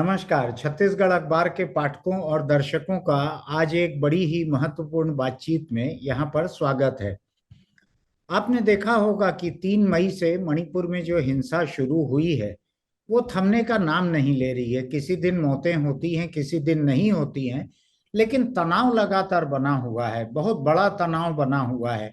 नमस्कार। छत्तीसगढ़ अखबार के पाठकों और दर्शकों का आज एक बड़ी ही महत्वपूर्ण बातचीत में यहाँ पर स्वागत है। आपने देखा होगा कि 3 मई से मणिपुर में जो हिंसा शुरू हुई है वो थमने का नाम नहीं ले रही है। किसी दिन मौतें होती हैं, किसी दिन नहीं होती हैं, लेकिन तनाव लगातार बना हुआ है, बहुत बड़ा तनाव बना हुआ है।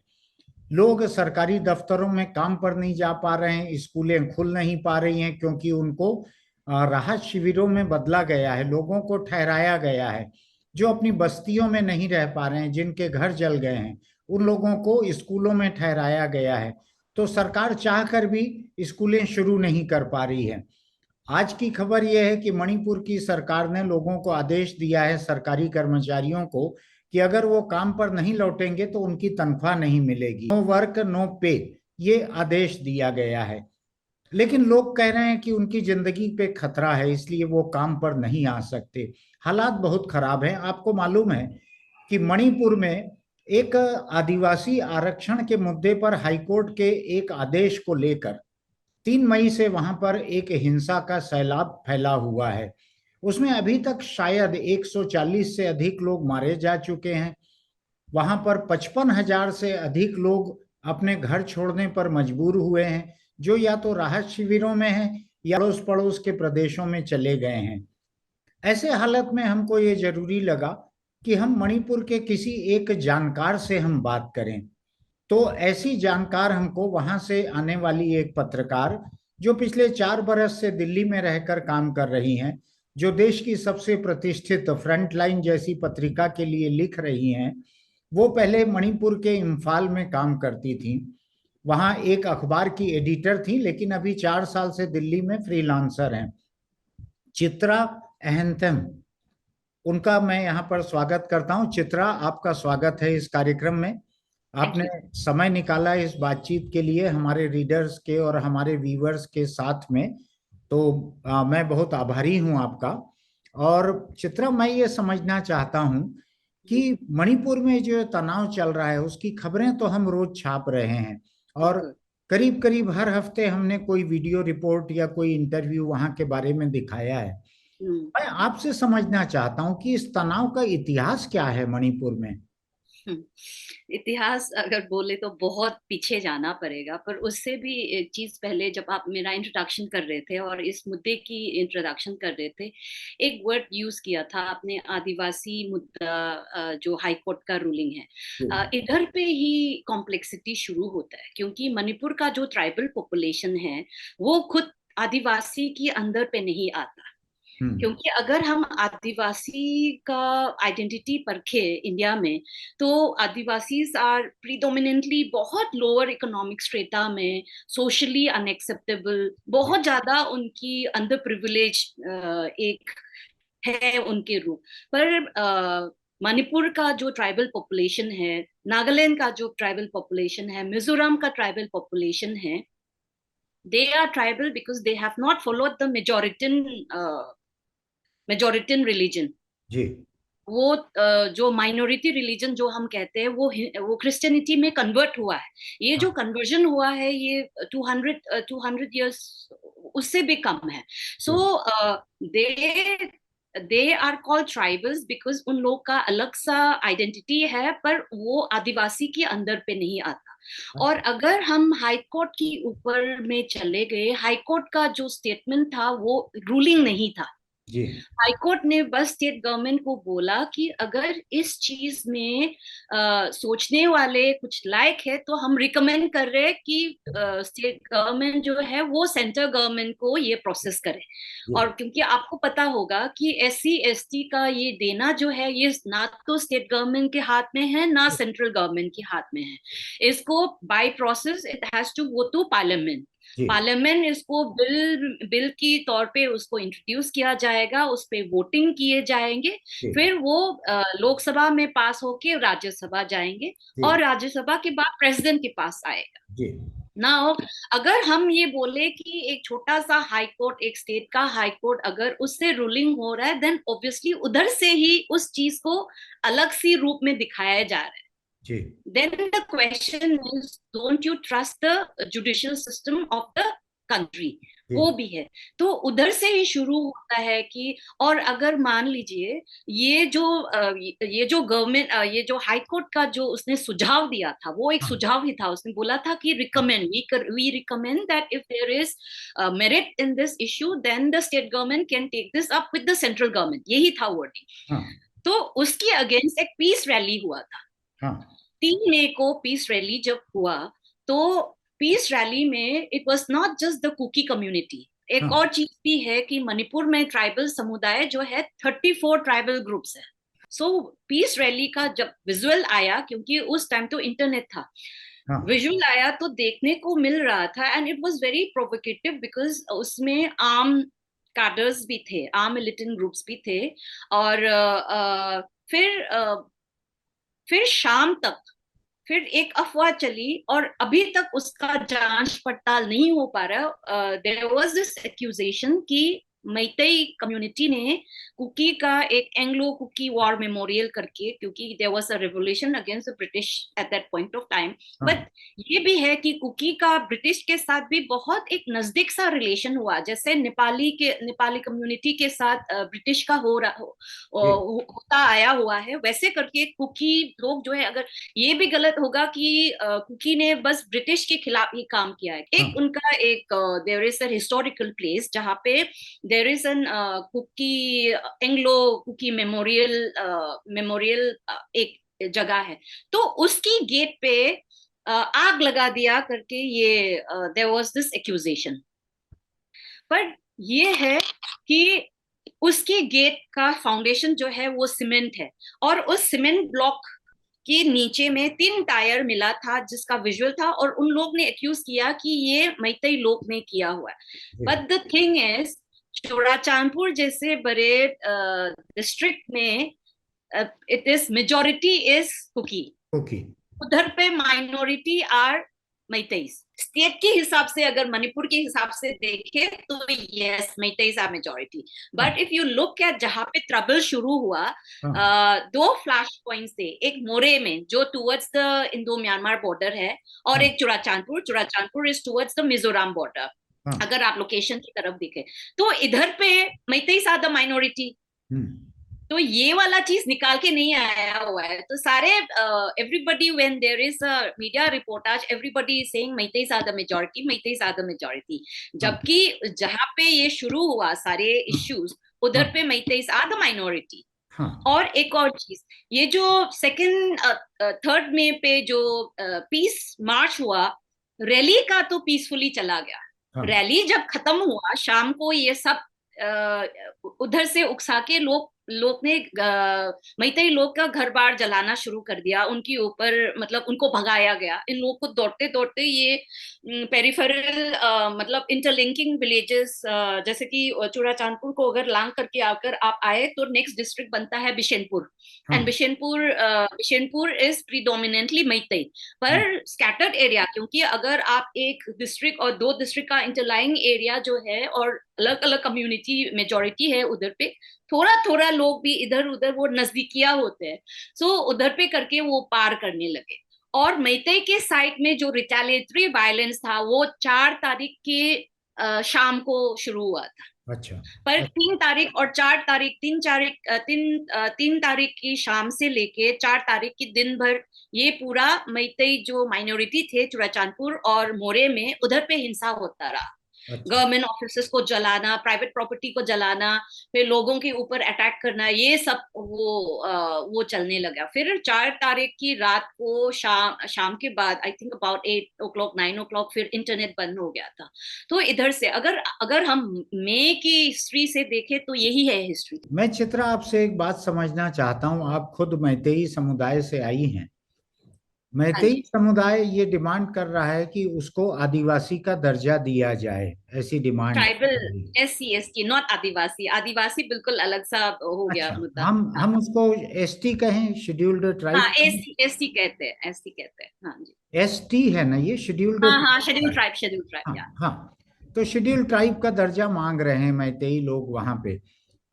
लोग सरकारी दफ्तरों में काम पर नहीं जा पा रहे हैं, स्कूलें खुल नहीं पा रही हैं क्योंकि उनको राहत शिविरों में बदला गया है, लोगों को ठहराया गया है। जो अपनी बस्तियों में नहीं रह पा रहे हैं, जिनके घर जल गए हैं, उन लोगों को स्कूलों में ठहराया गया है। तो सरकार चाहकर भी स्कूलें शुरू नहीं कर पा रही है। आज की खबर यह है कि मणिपुर की सरकार ने लोगों को आदेश दिया है, सरकारी कर्मचारियों को, कि अगर वो काम पर नहीं लौटेंगे तो उनकी तनख्वाह नहीं मिलेगी। नो वर्क नो पे, ये आदेश दिया गया है। लेकिन लोग कह रहे हैं कि उनकी जिंदगी पे खतरा है, इसलिए वो काम पर नहीं आ सकते। हालात बहुत खराब हैं। आपको मालूम है कि मणिपुर में एक आदिवासी आरक्षण के मुद्दे पर हाईकोर्ट के एक आदेश को लेकर 3 मई से वहां पर एक हिंसा का सैलाब फैला हुआ है। उसमें अभी तक शायद 140 से अधिक लोग मारे जा चुके हैं। वहां पर 55,000 से अधिक लोग अपने घर छोड़ने पर मजबूर हुए हैं, जो या तो राहत शिविरों में हैं या अड़ोस पड़ोस के प्रदेशों में चले गए हैं। ऐसे हालत में हमको ये जरूरी लगा कि हम मणिपुर के किसी एक जानकार से हम बात करें। तो ऐसी जानकार हमको वहां से आने वाली एक पत्रकार, जो पिछले 4 बरस से दिल्ली में रहकर काम कर रही हैं, जो देश की सबसे प्रतिष्ठित फ्रंटलाइन जैसी पत्रिका के लिए लिख रही हैं। वो पहले मणिपुर के इम्फाल में काम करती थी, वहां एक अखबार की एडिटर थी, लेकिन अभी 4 साल से दिल्ली में फ्रीलांसर हैं। चित्रा अहंतम, उनका मैं यहाँ पर स्वागत करता हूँ। चित्रा, आपका स्वागत है इस कार्यक्रम में। थैंक आपने यू। समय निकाला इस बातचीत के लिए हमारे रीडर्स के और हमारे व्यूअर्स के साथ में। तो मैं बहुत आभारी हूँ आपका। और चित्रा, मैं ये समझना चाहता हूँ कि मणिपुर में जो तनाव चल रहा है उसकी खबरें तो हम रोज छाप रहे हैं, और बिल्कुल। करीब करीब हर हफ्ते हमने कोई वीडियो रिपोर्ट या कोई इंटरव्यू वहां के बारे में दिखाया है। हम्म। मैं आपसे समझना चाहता हूँ कि इस तनाव का इतिहास क्या है मणिपुर में। हम्म। इतिहास अगर बोले तो बहुत पीछे जाना पड़ेगा, पर उससे भी एक चीज पहले, जब आप मेरा इंट्रोडक्शन कर रहे थे और इस मुद्दे की इंट्रोडक्शन कर रहे थे, एक वर्ड यूज किया था आपने, आदिवासी मुद्दा, जो हाई कोर्ट का रूलिंग है। इधर पे ही कॉम्प्लेक्सिटी शुरू होता है, क्योंकि मणिपुर का जो ट्राइबल पॉपुलेशन है वो खुद आदिवासी के अंदर पे नहीं आता। हम्म। क्योंकि अगर हम आदिवासी का आइडेंटिटी परखे इंडिया में, तो आदिवासीज आर प्रीडोमिनेंटली बहुत लोअर इकोनॉमिक स्ट्रेटा में, सोशली अनएक्सेप्टेबल, जी। बहुत ज्यादा उनकी अंडर प्रिविलेज एक है उनके रूप। पर मणिपुर का जो ट्राइबल पॉपुलेशन है, नागालैंड का जो ट्राइबल पॉपुलेशन है, मिजोरम का ट्राइबल पॉपुलेशन है, they are tribal because they have not followed the majoritarian religion. जी। वो जो माइनॉरिटी रिलीजन जो हम कहते हैं, वो क्रिश्चियनिटी में कन्वर्ट हुआ है। ये जो हाँ। कन्वर्जन हुआ है ये 200 इयर्स उससे भी कम है। सो जी। They they are called tribals because उन लोग का अलग सा आइडेंटिटी है, पर वो आदिवासी के अंदर पे नहीं आता। और अच्छा। अगर हम हाई कोर्ट की ऊपर में चले गए, हाई कोर्ट का जो स्टेटमेंट था वो रूलिंग नहीं था। जी। हाईकोर्ट ने बस स्टेट गवर्नमेंट को बोला कि अगर इस चीज में सोचने वाले कुछ लायक है तो हम रिकमेंड कर रहे हैं कि स्टेट गवर्नमेंट जो है वो सेंट्रल गवर्नमेंट को ये प्रोसेस करे। जी। और क्योंकि आपको पता होगा कि SC ST का ये देना जो है, ये ना तो स्टेट गवर्नमेंट के हाथ में है ना सेंट्रल गवर्नमेंट के हाथ में है। इसको by process it has to go to parliament. जी। पार्लियामेंट इसको बिल बिल की तौर पे उसको इंट्रोड्यूस किया जाएगा, उस पे वोटिंग किए जाएंगे, जी। फिर वो लोकसभा में पास होके राज्यसभा जाएंगे, जी। और राज्यसभा के बाद प्रेसिडेंट के पास आएगा जी। ना हो। अगर हम ये बोले कि एक छोटा सा हाई कोर्ट, एक स्टेट का हाई कोर्ट अगर उससे रूलिंग हो रहा है, देन ऑब्वियसली उधर से ही उस चीज को अलग सी रूप में दिखाया जा रहा है। जी। Then the question is, don't you trust the judicial system of the country? वो भी है। तो उधर से ही शुरू होता है कि, और अगर मान लीजिए ये जो गवर्नमेंट, ये जो हाई कोर्ट का जो उसने सुझाव दिया था, वो एक हाँ सुझाव ही था। उसने बोला था कि we recommend that if there is merit in this issue then the state government can take this up with the central government, यही था वर्डिंग। हाँ तो उसके अगेंस्ट एक पीस रैली हुआ था। हाँ 3 मई को पीस रैली जब हुआ, तो पीस रैली में it was not just the Kuki community, एक हाँ और चीज भी है कि मणिपुर में ट्राइबल समुदाय जो है 34 ट्राइबल ग्रुप्स है। सो पीस रैली का जब विजुअल आया, क्योंकि उस टाइम तो इंटरनेट था, हाँ विजुअल आया तो देखने को मिल रहा था, and it was very provocative because उसमें आर्म कार्डर्स भी थे, आर्म मिलिटेंट ग्रुप्स भी थे। और फिर शाम तक फिर एक अफवाह चली, और अभी तक उसका जांच पड़ताल नहीं हो पा रहा। देयर वाज दिस एक्यूजेशन कि मैतेई कम्युनिटी ने कुकी का एक एंग्लो कुकी वॉर मेमोरियल करके, क्योंकि there was a revolution against the British at that point of time. But हाँ ये भी है कि कुकी का ब्रिटिश के साथ भी बहुत एक नजदीक सा रिलेशन हुआ, जैसे नेपाली कम्युनिटी के साथ ब्रिटिश का जी होता आया हुआ है, वैसे करके कुकी लोग जो है, अगर ये भी गलत होगा कि कुकी ने बस ब्रिटिश के खिलाफ ही काम किया है। एक हाँ उनका एक there is a historical place जहाँ पे there is an Kuki Anglo Kuki memorial एक जगह है। तो उसकी गेट पे आग लगा दिया करके ये देयर वाज दिस एक्यूजेशन। पर ये है कि उसकी गेट का फाउंडेशन जो है वो सीमेंट है, और उस सीमेंट ब्लॉक के नीचे में 3 टायर मिला था जिसका विजुअल था, और उन लोग ने एक्यूज किया कि ये मैतेई लोग ने किया हुआ है। जी but the thing is, Churachandpur जैसे बड़े डिस्ट्रिक्ट में it is majority is Kuki, okay उधर पे माइनॉरिटी आर मैतेईस। स्टेट के हिसाब से अगर मणिपुर के हिसाब से देखे तो यस मैतेईस आर मेजोरिटी। हाँ but if you look eight जहां पे ट्रबल शुरू हुआ, हाँ 2 फ्लैश पॉइंट्स थे, एक मोरे में जो towards the Indo Myanmar border है, और हाँ एक Churachandpur is towards the Mizoram border. हाँ अगर आप लोकेशन की तरफ देखें तो इधर पे मैतेईस आर द माइनॉरिटी। हम्म तो ये वाला चीज निकाल के नहीं आया हुआ है। तो सारे everybody when there is a media reportage, everybody is saying Meiteis are the majority, Meiteis are the majority. हाँ जबकि जहां पे ये शुरू हुआ सारे हाँ इश्यूज, हाँ उधर पे मैतेईस आर द माइनॉरिटी। हाँ और एक और चीज, ये जो सेकंड 3 मई पे जो पीस मार्च हुआ, रैली का तो पीसफुली चला गया। हाँ रैली जब खत्म हुआ शाम को, ये सब उधर से उकसा के लोग ने मैतेई लोग का घर बार जलाना शुरू कर दिया, उनके ऊपर मतलब उनको भगाया गया। इन लोग को दौड़ते दौड़ते ये पेरिफेरल मतलब इंटरलिंकिंग विलेजेस, जैसे कि चूड़ाचांदपुर को अगर लांग करके आकर आप आए तो नेक्स्ट डिस्ट्रिक्ट बनता है बिशनपुर। एंड हाँ बिशनपुर इज प्रीडोमिनेंटली मैतेई, हाँ पर स्कैटर्ड एरिया, क्योंकि अगर आप एक डिस्ट्रिक्ट और 2 डिस्ट्रिक्ट का इंटरलाइंग एरिया जो है, और अलग अलग कम्युनिटी मेजोरिटी है उधर पे, थोड़ा थोड़ा लोग भी इधर उधर वो नजदीकिया होते हैं, सो उधर पे करके वो पार करने लगे। और मैतेई के साइड में जो रिटेलिएटरी वायलेंस था वो 4 तारीख के शाम को शुरू हुआ था। अच्छा पर अच्छा 3 तारीख और 4 तारीख, 3 तारीख की शाम से लेके 4 तारीख की दिन भर ये पूरा मैतेई जो माइनॉरिटी थे चुराचांदपुर और मोरे में, उधर पे हिंसा होता रहा। अच्छा गवर्नमेंट ऑफिसेस को जलाना, प्राइवेट प्रॉपर्टी को जलाना, फिर लोगों के ऊपर अटैक करना, ये सब वो चलने लगा। फिर 4 तारीख की रात को शाम के बाद I think about 8 o'clock 9 o'clock फिर इंटरनेट बंद हो गया था। तो इधर से अगर अगर हम मई की हिस्ट्री से देखें तो यही है हिस्ट्री। मैं चित्रा आपसे एक बात समझना चाहता हूँ। आप खुद मैतेई समुदाय से आई हैं। हाँ मैतेई जी। समुदाय ये डिमांड कर रहा है कि उसको आदिवासी का दर्जा दिया जाए, ऐसी डिमांड ट्राइबल, कर रही है। SC ST, नॉट आदिवासी। आदिवासी बिल्कुल अलग सा हो गया अच्छा, मुद्दा। हाँ हम उसको एसटी कहें, शेड्यूल्ड हाँ, ट्राइब कहें। SC कहते हैं, SC कहते हैं, हाँ जी। एसटी है ना, ये शेड्यूल्ड हाँ हाँ, schedule tribe. Tribe, schedule tribe, या। हाँ हाँ। तो शेड्यूल्ड ट्राइब का दर्जा मांग रहे हैं मैतेई लोग वहां पे।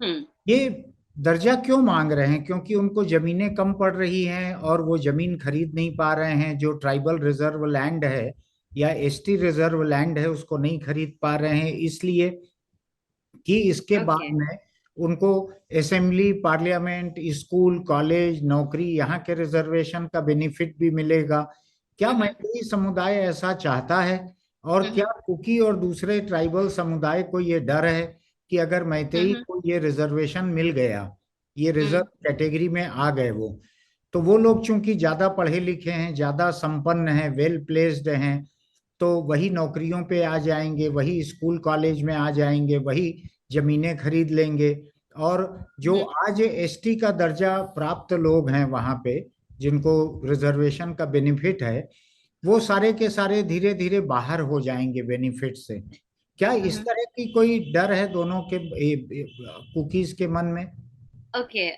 हम्म। ये दर्जा क्यों मांग रहे हैं? क्योंकि उनको जमीनें कम पड़ रही हैं और वो जमीन खरीद नहीं पा रहे हैं। जो ट्राइबल रिजर्व लैंड है या एसटी रिजर्व लैंड है उसको नहीं खरीद पा रहे हैं, इसलिए कि इसके बाद ओके। में उनको असेंबली, पार्लियामेंट, स्कूल, कॉलेज, नौकरी, यहाँ के रिजर्वेशन का बेनिफिट भी मिलेगा। क्या हम्म। मैत्री समुदाय ऐसा चाहता है? और क्या हम्म। कुकी और दूसरे ट्राइबल समुदाय को ये डर है कि अगर मैतेई हम्म। को ये रिजर्वेशन मिल गया, ये रिजर्व हम्म। कैटेगरी में आ गए वो, तो वो लोग चूंकि ज्यादा पढ़े लिखे हैं, ज्यादा संपन्न हैं, वेल प्लेस्ड हैं, तो वही नौकरियों पे आ जाएंगे, वही स्कूल कॉलेज में आ जाएंगे, वही जमीनें खरीद लेंगे। और जो हम्म। आज एसटी का दर्जा प्राप्त लोग हैं वहां पे, जिनको रिजर्वेशन का बेनिफिट है, वो सारे के सारे धीरे धीरे बाहर हो जाएंगे बेनिफिट से। क्या इस हम्म। तरह की कोई डर है दोनों के कुकीज के मन में? ओके।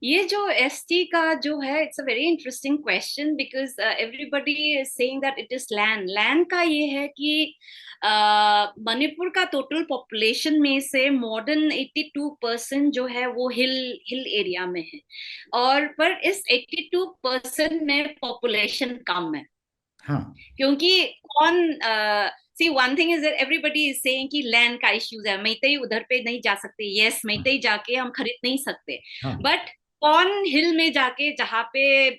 ये जो एसटी का जो है, it's a very interesting question, because everybody is saying that it is land. Land का ये है कि मणिपुर का टोटल पॉपुलेशन में से मोर देन 82% जो है वो हिल हिल एरिया में है। और पर इस 82% में पॉपुलेशन कम है, हाँ क्योंकि कौन सी one thing is that everybody is saying कि लैंड का इश्यूज है, मैतेई उधर पे नहीं जा सकते। यस, मैतेई जाके हम खरीद नहीं सकते, हाँ। बट कौन हिल में जाके, जहाँ पे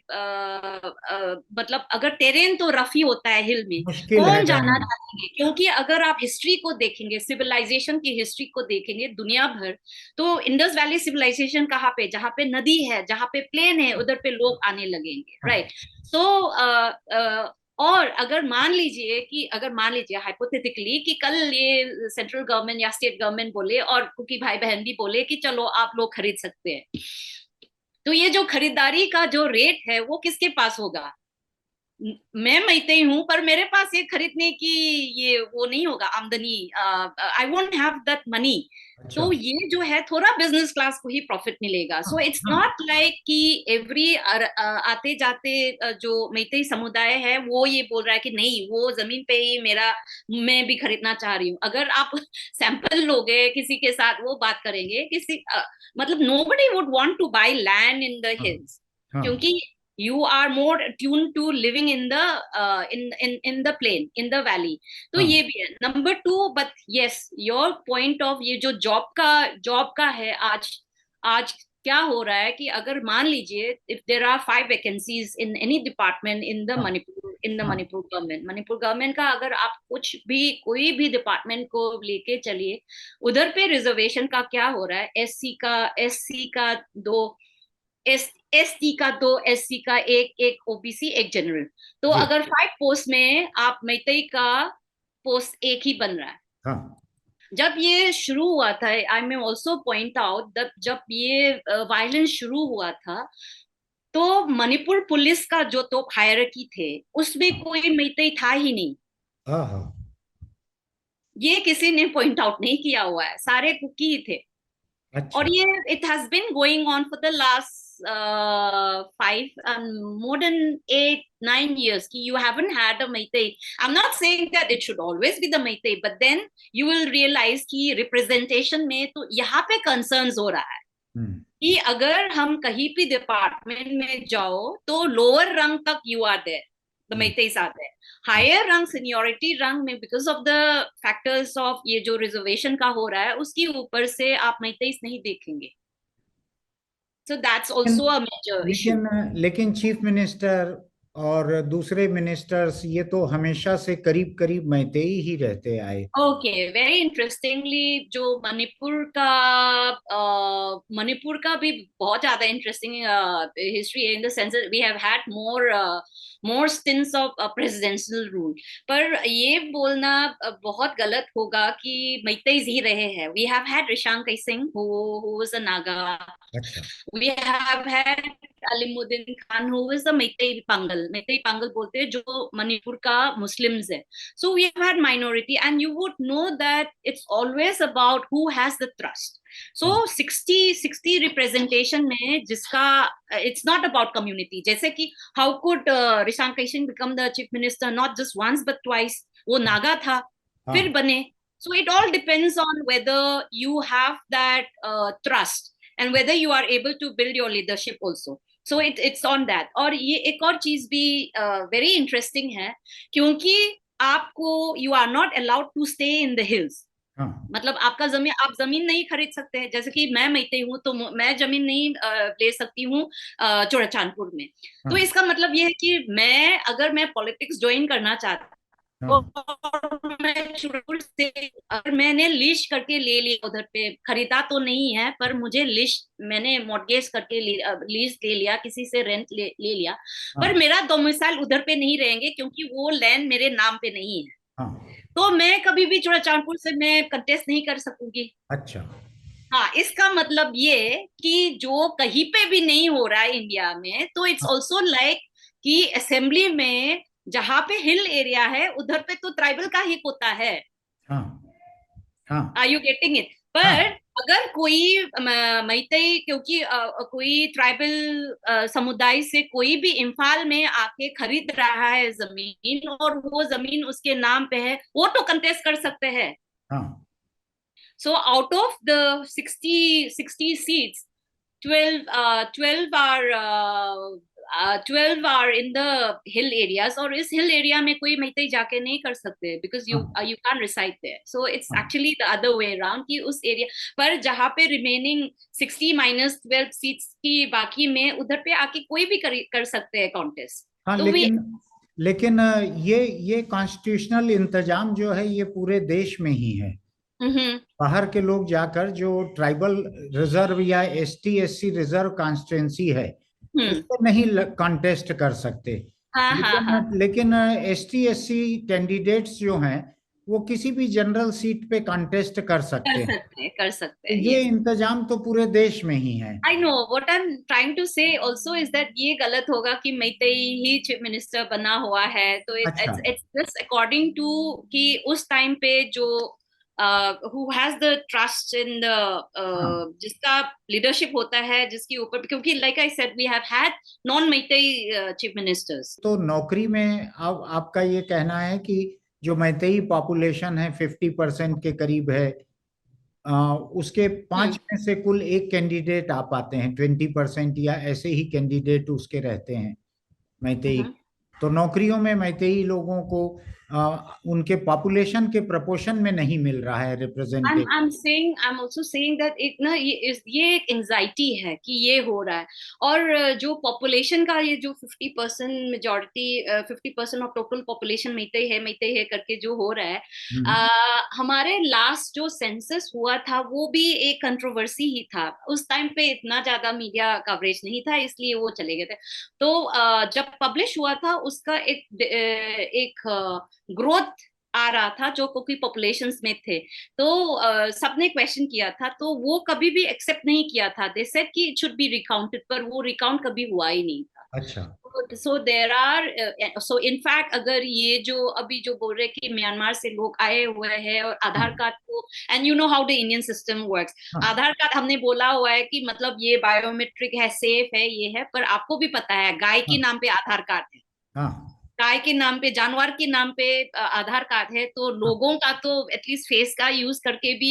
मतलब अगर टेरेन तो रफी होता है हिल में, मुश्किल है कौन जाना रहना। चाहेंगे? क्योंकि अगर आप हिस्ट्री को देखेंगे, सिविलाइजेशन की हिस्ट्री को देखेंगे दुनिया भर, तो इंडस वैली सिविलाइजेशन कहाँ पे, जहाँ पे नदी है, जहाँ पे प्लेन है, उधर पे लोग आने लगेंगे, हाँ राइट? सो और अगर मान लीजिए हाइपोथेटिकली कि कल ये सेंट्रल गवर्नमेंट या स्टेट गवर्नमेंट बोले और कुकी भाई बहन भी बोले कि चलो आप लोग खरीद सकते हैं, तो ये जो खरीदारी का जो रेट है वो किसके पास होगा? मैं मैते हूं, पर मेरे पास ये खरीदने की ये वो नहीं होगा, आमदनी। I won't have that money. अच्छा। तो ये जो है थोड़ा बिजनेस क्लास को ही प्रॉफिट मिलेगा। हाँ सो इट्स हाँ नॉट लाइक कि एवरी आते जाते जो मैतेई समुदाय है वो ये बोल रहा है कि नहीं, वो जमीन पे ही मेरा, मैं भी खरीदना चाह रही हूँ। अगर आप सैंपल लोगे किसी के साथ, वो बात करेंगे किसी मतलब nobody would want to buy land in the हाँ हिल्स, हाँ क्योंकि you are more attuned to living in the in the plain, in the valley। तो हाँ ये भी है number two. But yes, your point of ये जो जॉब का है, आज आज क्या हो रहा है कि अगर मान लीजिए if there are 5 vacancies in any department in the हाँ मणिपुर, इन द हाँ मणिपुर गवर्नमेंट का, अगर आप कुछ भी कोई भी डिपार्टमेंट को लेके चलिए, उधर पे रिजर्वेशन का क्या हो रहा है? एससी का दो, एस टी का दो, एससी का एक, एक ओबीसी, एक जनरल। तो जी। अगर 5 पोस्ट में आप मैतेई का पोस्ट एक ही बन रहा है। हाँ जब ये शुरू हुआ था, आई मे ऑल्सो पॉइंट आउट, जब ये वायलेंस शुरू हुआ था, तो मणिपुर पुलिस का जो तो हायरार्की थे, उसमें कोई मैतेई था ही नहीं। हाँ हाँ। ये किसी ने पॉइंट आउट नहीं किया हुआ है, सारे कुकी ही थे। और अच्छा। ये it has been going on for the last 5 more than 8 9 years कि you haven't had a Meitei। I'm not saying that it should always be the Meitei, but then you will realize कि representation में तो यहाँ पे concerns हो रहा है हम्म। कि अगर हम कहीं भी डिपार्टमेंट में जाओ तो लोअर रंग तक you are there, the hmm. Meiteis are there। Higher rung, seniority rung में, because of the factors of ये जो रिजर्वेशन का हो रहा है, उसके ऊपर से आप Meiteis नहीं देखेंगे। So that's also a major issue। लेकिन लेकिन चीफ मिनिस्टर और दूसरे मिनिस्टर्स ये तो हमेशा से करीब करीब मैतेई ही रहते आए। ओके, वेरी इंटरेस्टिंगली जो मणिपुर का भी बहुत ज्यादा इंटरेस्टिंग हिस्ट्री है, in the sense we have had more stints of presidential rule. पर ये बोलना बहुत गलत होगा कि मैतेईज ही रहे हैं। We have had Rishank Singh who was a Naga. अच्छा। We have had Alimuddin Khan, who is the Meitei Pangal. Meitei Pangal बोलते हैं जो मणिपुर का मुस्लिम्स है। So we have had minority, and you would know that it's always about who has the trust. So हाँ 60 representation में जिसका it's not about community। जैसे कि how could Rishank Singh become the chief minister not just once but twice? वो नागा था, फिर हाँ बने। So it all depends on whether you have that trust and whether you are able to build your leadership also। So it's on that. और ये एक और चीज भी वेरी इंटरेस्टिंग है, क्योंकि आपको you are not allowed to stay in the hills. हाँ मतलब आपका जमीन, आप जमीन नहीं खरीद सकते हैं। जैसे कि मैं मैते हूँ तो मैं जमीन नहीं ले सकती हूँ चोड़ाचांदपुर में। तो हाँ इसका मतलब ये है कि मैं, अगर मैं पॉलिटिक्स ज्वाइन करना चाहती हूँ, हाँ और मैं चोड़ापुर से, अगर मैंने लीज करके ले लिया, उधर पे खरीदा तो नहीं है पर मुझे लीज, मैंने मॉर्गेज करके लीज ले लिया, किसी से रेंट ले लिया, पर हाँ मेरा डोमिसाइल उधर पे नहीं रहेंगे क्योंकि वो लैंड मेरे नाम पे नहीं है। हाँ। तो मैं कभी भी चूड़ाचांदपुर से मैं कंटेस्ट नहीं कर सकूंगी। अच्छा। हाँ, इसका मतलब ये कि जो कहीं पे भी नहीं हो रहा है इंडिया में, तो इट्स हाँ ऑल्सो लाइक कि असेंबली में जहां पे हिल एरिया है उधर पे तो ट्राइबल का ही होता है। हाँ हाँ आर यू गेटिंग इट? हाँ पर अगर कोई मैतेई, क्योंकि कोई ट्राइबल समुदाय से कोई भी इम्फाल में आके खरीद रहा है जमीन, और वो जमीन उसके नाम पे है, वो तो कंटेस्ट कर सकते हैं। हाँ So out of the 60 seats, 12 12 are in the hill areas, और इस हिल एरिया में कोई मैते जाके नहीं कर सकते, because you हाँ you can't reside there. So it's हाँ actually the other way around, कि उस एरिया पर जहाँ पे रिमेनिंग 60 माइनस 12 सीट्स की बाकी में, उधर पे आके कोई भी कर सकते हैं कॉन्टेस्ट। हाँ। तो वी, लेकिन लेकिन ये कॉन्स्टिट्यूशनल इंतजाम जो है ये पूरे देश में ही है। हम्म बाहर के लोग जाकर जो ट्राइबल रिजर्व या एसटी एससी रिजर्व कॉन्स्टिट्यूंसी है उस हम्म, पर नहीं कंटेस्ट कर सकते। हाँ हाँ हाँ, लेकिन एसटी एससी कैंडिडेट्स जो हैं वो किसी भी जनरल सीट पे कंटेस्ट कर सकते हैं। कर सकते तो हैं, ये यस। इंतजाम तो पूरे देश में ही है। I know what I am trying to say also is that ये गलत होगा कि मैतेई ही चीफ मिनिस्टर बना हुआ है। तो अच्छा। It's it's just according to कि उस टाइम पे जो who has the trust in the, हाँ जिसका लीडरशिप होता है जिसके ऊपर, क्योंकि like I said we have had non Meitei chief ministers. तो नौकरी में अब आपका ये कहना है कि जो मैतेई पॉपुलेशन है 50% के करीब है, उसके हम्म 5 में से कुल एक कैंडिडेट आ पाते हैं, 20% या ऐसे ही कैंडिडेट उसके रहते हैं मैतेई। हम्म। तो नौकरियों में मैतेई लोगों को उनके पॉपुलेशन के प्रोपोर्शन में नहीं मिल रहा है representative. I'm also saying that एक ना ये एक एंजाइटी है कि ये हो रहा है। और जो पॉपुलेशन का ये जो 50% मेजोरिटी, 50% ऑफ टोटल पॉपुलेशन मैते है करके जो हो रहा है, हमारे लास्ट जो सेंसस हुआ था वो भी एक कंट्रोवर्सी ही था। उस टाइम पे इतना ज्यादा मीडिया कवरेज नहीं था, इसलिए वो चले गए थे। तो जब पब्लिश हुआ था उसका एक ग्रोथ आ रहा था जो क्योंकि पॉपुलेशंस में थे। तो सबने क्वेश्चन किया था, तो वो कभी भी एक्सेप्ट नहीं किया था। दे सेड कि इट शुड बी रिकाउंटेड, पर वो रिकाउंट कभी हुआ ही नहीं था। अच्छा। सो देर आर, सो इनफैक्ट अगर ये जो अभी जो बोल रहे कि म्यांमार से लोग आए हुए हैं और आधार हाँ कार्ड को, and you know how the Indian system works, हाँ आधार कार्ड हमने बोला हुआ है कि मतलब ये बायोमेट्रिक है, सेफ है, ये है, पर आपको भी पता है गाय के हाँ नाम पे आधार कार्ड है, हाँ गाय के नाम पे, जानवर के नाम पे आधार कार्ड है। तो हाँ लोगों का तो एटलीस्ट फेस का यूज करके भी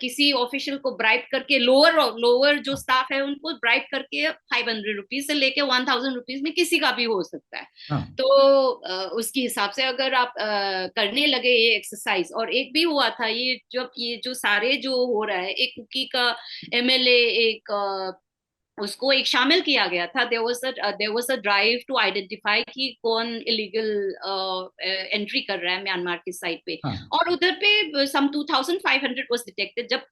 किसी ऑफिशियल को ब्राइब करके, लोअर लोअर जो स्टाफ है उनको ब्राइब करके 500 रुपीज से लेके 1000 रुपीज में किसी का भी हो सकता है। हाँ तो उसके हिसाब से अगर आप करने लगे ये एक्सरसाइज, और एक भी हुआ था ये, जब ये जो सारे जो हो रहा है, एक कुकी का एमएलए, एक उसको एक शामिल किया गया था। There was a drive to identify कि कौन इलीगल एंट्री कर रहा है म्यांमार की साइड पे, हाँ और उधर पे सम 2500 वाज डिटेक्टेड जब,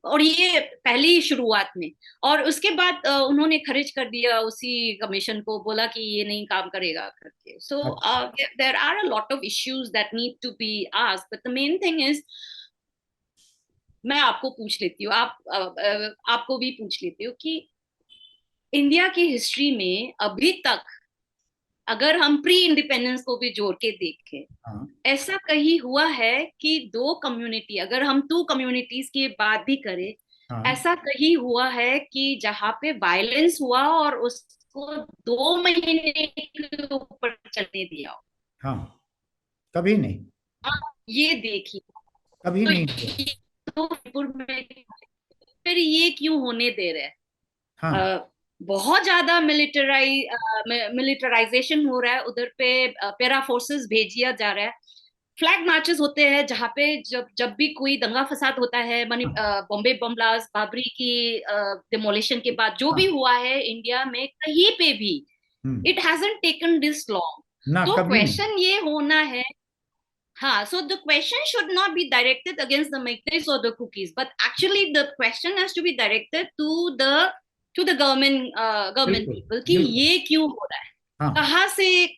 और ये पहली शुरुआत में। और उसके बाद उन्होंने खारिज कर दिया उसी कमीशन को, बोला कि ये नहीं काम करेगा करके। सो अच्छा। There are a lot of issues that need to be asked, but the main thing is, मैं आपको पूछ लेती हूँ, आपको भी पूछ लेती हूँ कि इंडिया की हिस्ट्री में अभी तक, अगर हम प्री इंडिपेंडेंस को भी जोड़ के देखें, हाँ ऐसा कहीं हुआ है कि दो कम्युनिटी, अगर हम टू कम्युनिटीज की बात भी करें, हाँ ऐसा कहीं हुआ है कि जहां पे वायलेंस हुआ और उसको 2 महीने के ऊपर चलने दिया हो? हाँ। कभी नहीं। आप ये देखिए। कभी तो नहीं हुआ। ये तो फिर ये क्यों होने दे रहे हैं? हाँ बहुत ज्यादा मिलिटराइजेशन हो रहा है उधर पे। पैरा फोर्सेस भेजिया जा रहा है। फ्लैग मार्चेस होते हैं जहाँ पे जब जब भी कोई दंगा फसाद होता है, मनी हाँ बॉम्बे बम ब्लास्ट, बाबरी की डिमोलिशन के बाद जो भी हाँ। हुआ है इंडिया में कहीं पे भी, hmm. It hasn't taken this long. ना तो कभी नहीं। क्वेश्चन ये होना है, हाँ, so the question should not be directed against the Meiteis or the Cookies, but actually the question has to be directed to the government बिल्कुल people कि बिल्कुल। ये क्यों हो रहा है, हाँ।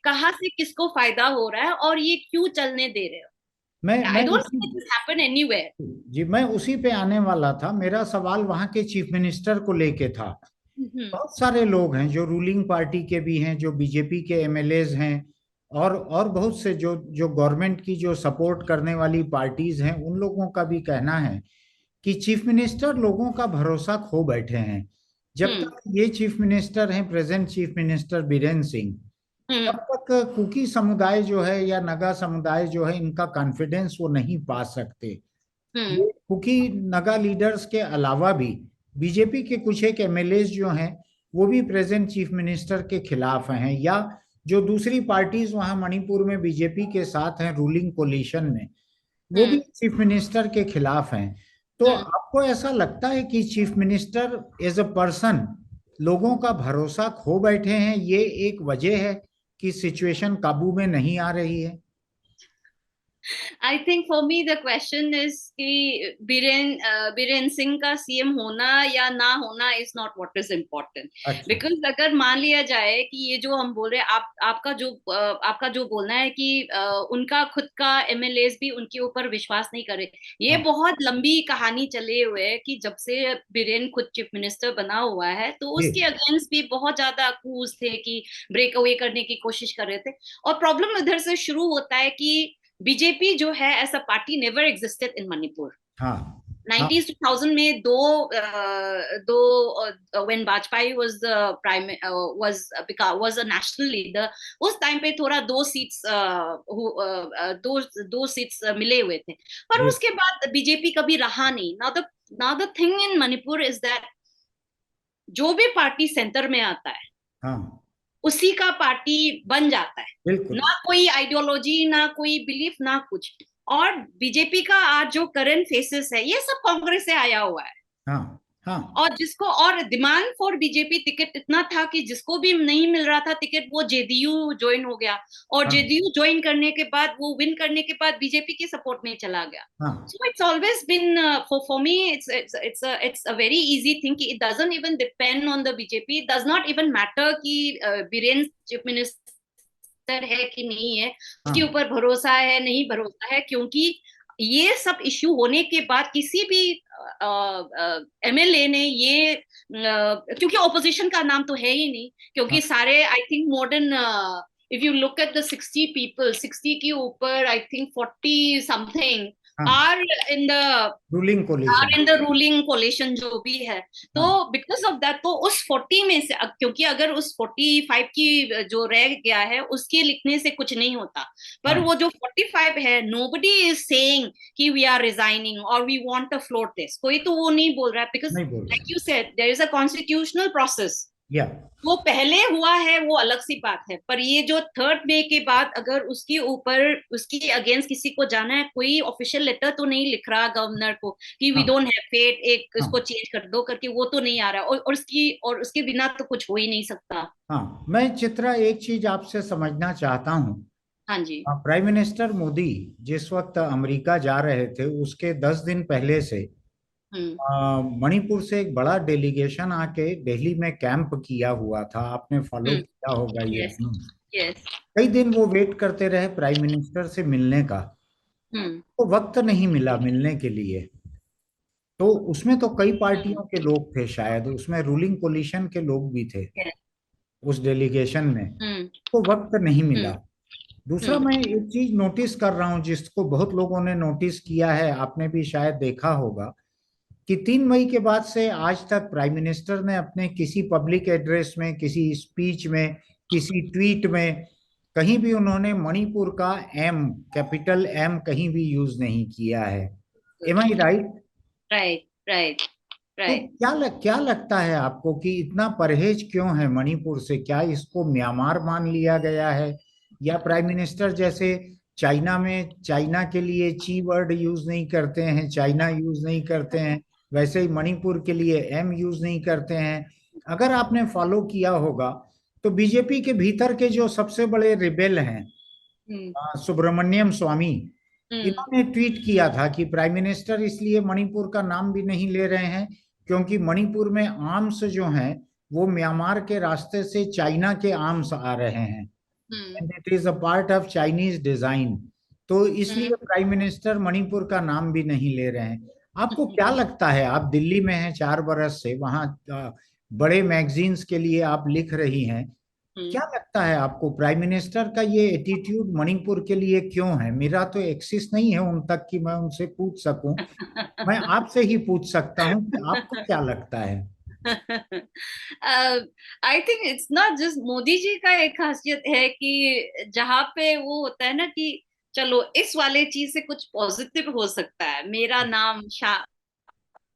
कहाँ से किसको फायदा हो रहा है और ये क्यों चलने दे रहे हो। मैं आई डोंट उसी थिंक दिस हैपन एनीवेयर। जी मैं उसी पे आने वाला था। मेरा सवाल वहां के चीफ मिनिस्टर को लेके था। हम्म। बहुत सारे लोग हैं जो रूलिंग पार्टी के भी हैं, जो बीजेपी के एमएलएज हैं, और बहुत से जो जो गवर्नमेंट की जो सपोर्ट करने वाली पार्टीज हैं, उन लोगों का भी कहना है कि चीफ मिनिस्टर लोगों का भरोसा खो बैठे हैं। जब हम्म। तक ये चीफ मिनिस्टर हैं, present chief minister Biren Singh, हम्म। तब तक कुकी समुदाय जो है या नगा समुदाय जो है, इनका कॉन्फिडेंस वो नहीं पा सकते। हम्म। ये कुकी नगा लीडर्स के अलावा भी बीजेपी के कुछ एक एमएलए जो हैं, वो भी प्रेजेंट चीफ मिनिस्टर के खिलाफ हैं, या जो दूसरी पार्टीज वहां मणिपुर में बीजेपी के साथ हैं रूलिंग कोलिशन में, वो भी हम्म। चीफ मिनिस्टर के खिलाफ हैं। तो हम्म। आपको ऐसा लगता है कि chief minister as a person लोगों का भरोसा खो बैठे हैं, ये एक वजह है कि सिचुएशन काबू में नहीं आ रही है? I think for me the question is कि बीरेन सिंह का सीएम होना या ना होना is not what is important. अच्छा। बिकॉज अगर मान लिया जाए कि ये जो हम बोल रहे हैं, आपका जो बोलना है कि उनका खुद का एमएलएस भी उनके ऊपर विश्वास नहीं करे, ये हाँ बहुत लंबी कहानी चले हुए है कि जब से बीरेन खुद चीफ मिनिस्टर बना हुआ है तो जी। उसके अगेंस्ट भी बहुत ज्यादा अकूज थे कि ब्रेक अवे करने की कोशिश कर रहे थे। और प्रॉब्लम उधर से शुरू होता है कि बीजेपी जो है as a party never existed in Manipur. हाँ हाँ 90s 2000 में when Vajpayee was the prime was a national leader, उस टाइम पे थोड़ा दो सीट्स मिले हुए थे। पर जी। उसके बाद बीजेपी कभी रहा नहीं। Now the thing in Manipur is that जो भी पार्टी सेंटर में आता है हाँ उसी का पार्टी बन जाता है। बिल्कुल। ना कोई आइडियोलॉजी, ना कोई बिलीफ, ना कुछ। और बीजेपी का आज जो करंट फेसेस है ये सब कांग्रेस से आया हुआ है। हाँ हाँ और जिसको और डिमांड फॉर बीजेपी टिकट इतना था कि जिसको भी नहीं मिल रहा था टिकट वो जेडीयू ज्वाइन हो गया। और हाँ जेडीयू ज्वाइन करने के बाद, वो विन करने के बाद बीजेपी के सपोर्ट में चला गया। हाँ। So it's always been for me it's a very easy thing कि it doesn't even depend on the BJP. It does not even matter कि बीरेन चीफ मिनिस्टर है कि नहीं है, उसके हाँ ऊपर भरोसा है नहीं भरोसा है, क्योंकि ये सब इश्यू होने के बाद किसी भी एमएलए ने ये क्योंकि ऑपोजिशन का नाम तो है ही नहीं, हाँ क्योंकि सारे I think modern if you look at the 60 people, 60 के ऊपर आई थिंक 40 समथिंग हाँ। Are in the ruling coalition. Ruling coalition जो भी है। तो हाँ बिकॉज ऑफ दैट, तो उस 40 में से क्योंकि अगर उस 45 की जो रह गया है उसके लिखने से कुछ नहीं होता, पर हाँ। वो जो 45 है, नोबडी इज सेइंग कि वी आर रिजाइनिंग और we want to float this, कोई तो वो नहीं बोल रहा है। बिकॉज नहीं बोल रहे। Like you said there is a constitutional process. Yeah. वो पहले हुआ है वो अलग सी बात है, पर ये जो 3 मई के बाद अगर उसके ऊपर उसकी अगेंस्ट किसी को जाना है, कोई ऑफिशियल लेटर तो नहीं लिख रहा गवर्नर को कि वी हाँ डोंट हैव फेट, एक इसको हाँ चेंज कर दो करके, वो तो नहीं आ रहा। और उसके बिना तो कुछ हो ही नहीं सकता। हाँ। मैं चित्रा एक चीज आपसे समझना चाहता हूँ। हाँ जी। प्राइम मिनिस्टर मोदी जिस वक्त अमेरिका जा रहे थे, उसके 10 दिन पहले से हम्म। मणिपुर से एक बड़ा डेलीगेशन आके दिल्ली में कैंप किया हुआ था। आपने फॉलो हम्म। किया होगा ये यस। न्यूज़। यस। कई दिन वो वेट करते रहे प्राइम मिनिस्टर से मिलने का, हम्म। तो वक्त नहीं मिला मिलने के लिए। तो उसमें तो कई हम्म। पार्टियों के लोग थे, शायद उसमें रूलिंग कोलिशन के लोग भी थे yes, उस डेलीगेशन में। हम्म। तो वक्त नहीं मिला। हम्म। दूसरा, हम्म। मैं एक चीज नोटिस कर रहा हूं जिसको बहुत लोगों ने नोटिस किया है, आपने भी शायद देखा होगा, कि 3 मई के बाद से आज तक प्राइम मिनिस्टर ने अपने किसी पब्लिक एड्रेस में, किसी स्पीच में, किसी ट्वीट में, कहीं भी उन्होंने मणिपुर का एम, कैपिटल एम, कहीं भी यूज नहीं किया है। एम आई राइट? राइट। राइट। तो राइट। क्या लगता है आपको कि इतना परहेज क्यों है मणिपुर से? क्या इसको म्यांमार मान लिया गया है, या प्राइम मिनिस्टर जैसे चाइना में चाइना के लिए ची वर्ड यूज नहीं करते हैं, चाइना यूज नहीं करते हैं, वैसे ही मणिपुर के लिए एम यूज नहीं करते हैं? अगर आपने फॉलो किया होगा तो बीजेपी के भीतर के जो सबसे बड़े रिबेल हैं, हम्म। सुब्रमण्यम स्वामी, हम्म। इन्होंने ट्वीट किया था कि प्राइम मिनिस्टर इसलिए मणिपुर का नाम भी नहीं ले रहे हैं क्योंकि मणिपुर में आर्म्स जो हैं वो म्यांमार के रास्ते से चाइना के आर्म्स आ रहे हैं, hmm. And it is a part of Chinese design. तो हम्म। इसलिए प्राइम मिनिस्टर मणिपुर का नाम भी नहीं ले रहे हैं। आपको क्या लगता है, आप दिल्ली में हैं 4 बरस से, वहाँ बड़े मैगजीन्स के लिए आप लिख रही हैं, क्या लगता है आपको प्राइम मिनिस्टर का ये एटीट्यूड मणिपुर के लिए क्यों है? मेरा तो एक्सेस नहीं है उन तक कि मैं उनसे पूछ सकूं, मैं आपसे ही पूछ सकता हूं कि आपको क्या लगता है? I think it's not just Modi ji का एक खासियत है कि जहाँ पे वो होता है ना कि चलो इस वाले चीज से कुछ पॉजिटिव हो सकता है, मेरा नाम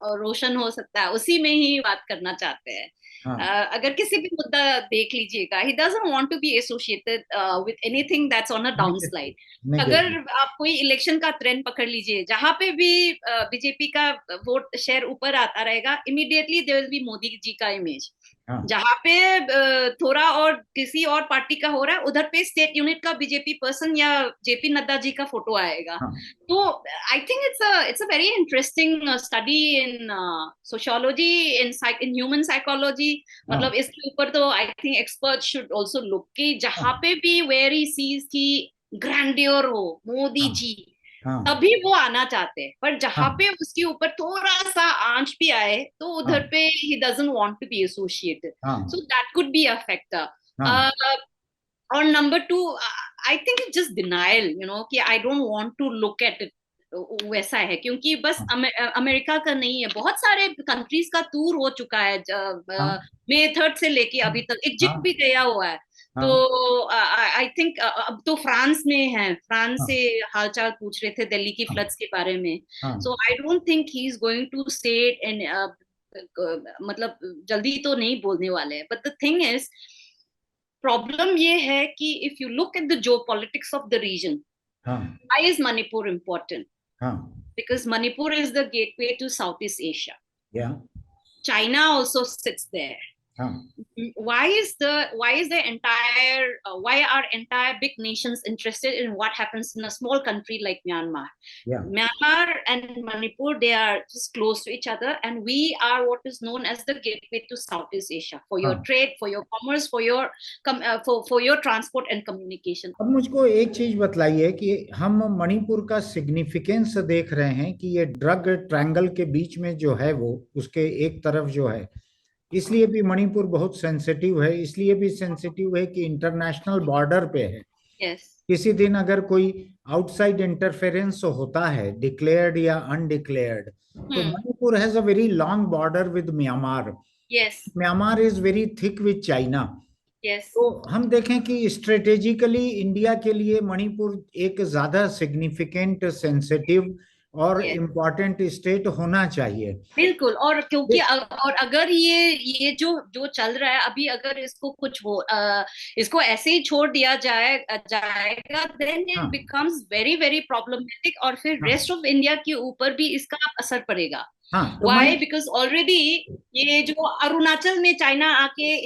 और रोशन हो सकता है, उसी में ही बात करना चाहते हैं। हाँ, अगर किसी भी मुद्दा देख लीजिएगा, he doesn't want to be associated with anything that's on a down negative, slide. अगर नेगेटिव। आप कोई इलेक्शन का ट्रेंड पकड़ लीजिए, जहां पे भी बीजेपी का वोट शेयर ऊपर आता रहेगा, immediately there will be Modi ji का इमेज। हाँ, जहां पे थोड़ा और किसी और पार्टी का हो रहा है, उधर पे स्टेट यूनिट का बीजेपी पर्सन या जेपी नड्डा जी का फोटो आएगा। हाँ, तो आई think it's a very interesting study in sociology, in human psychology. हाँ, मतलब इसके ऊपर तो I think expert should also look कि जहां हाँ, पे भी वेयर ही सीज की ग्रैंडियर हो मोदी हाँ, जी, हाँ, तभी वो आना चाहते हैं। पर जहां हाँ, पे उसके ऊपर थोड़ा सा आंच भी आए तो उधर हाँ, पे he doesn't want to be associated. हाँ, so that could be a factor. हाँ, और number two, I think it's just denial, कि I don't want to look at it. वैसा है क्योंकि बस अमेरिका का नहीं है, बहुत सारे कंट्रीज का टूर हो चुका है। हाँ, मई 3 से लेके अभी तक इजिप्ट हाँ, भी गया हुआ है। तो हाँ, आई थिंक अब तो फ्रांस में है, फ्रांस हाँ, से हालचाल पूछ रहे थे दिल्ली की हाँ, फ्लड्स के बारे में। हाँ, so I don't think he is going to say and मतलब जल्दी तो नहीं बोलने वाले हैं। But the thing is, problem ये है कि if you look at the जो पॉलिटिक्स ऑफ द रीजन, हाँ, why is Manipur important? हाँ, Because Manipur is the gateway to Southeast Asia. या, China also sits there. हाँ, Why is the entire why are entire big nations interested in what happens in a small country like Myanmar? या, Myanmar and Manipur, they are just close to each other, and we are what is known as the gateway to Southeast Asia for your हाँ। trade, for your commerce, for your transport and communication. अब मुझको एक चीज बताइए कि हम मणिपुर का significance देख रहे हैं कि ये ड्रग ट्रायंगल के बीच में जो है वो उसके एक तरफ जो है, इसलिए भी मणिपुर बहुत सेंसिटिव है, इसलिए भी सेंसिटिव है कि इंटरनेशनल बॉर्डर पे है। Yes. किसी दिन अगर कोई आउटसाइड इंटरफेरेंस होता है, डिक्लेयर्ड या अनडिक्लेयर्ड, तो Hmm. Manipur has a very long border with Myanmar. Yes. Myanmar is very thick with China. Yes. तो हम देखें कि स्ट्रेटेजिकली इंडिया के लिए मणिपुर एक ज्यादा सिग्निफिकेंट, सेंसिटिव और Yes. इम्पोर्टेंट स्टेट होना चाहिए। बिल्कुल। और क्योंकि ये- और अगर ये जो जो चल रहा है अभी, अगर इसको कुछ हो इसको ऐसे ही छोड़ दिया जाएगा, देन इट हाँ, बिकम्स वेरी वेरी प्रॉब्लमेटिक, और फिर हाँ, रेस्ट ऑफ इंडिया के ऊपर भी इसका असर पड़ेगा। हाँ, तो मैं, व्हाई? बिकॉज ऑलरेडी ये जो अरुणाचल में चाइना आके हाँ,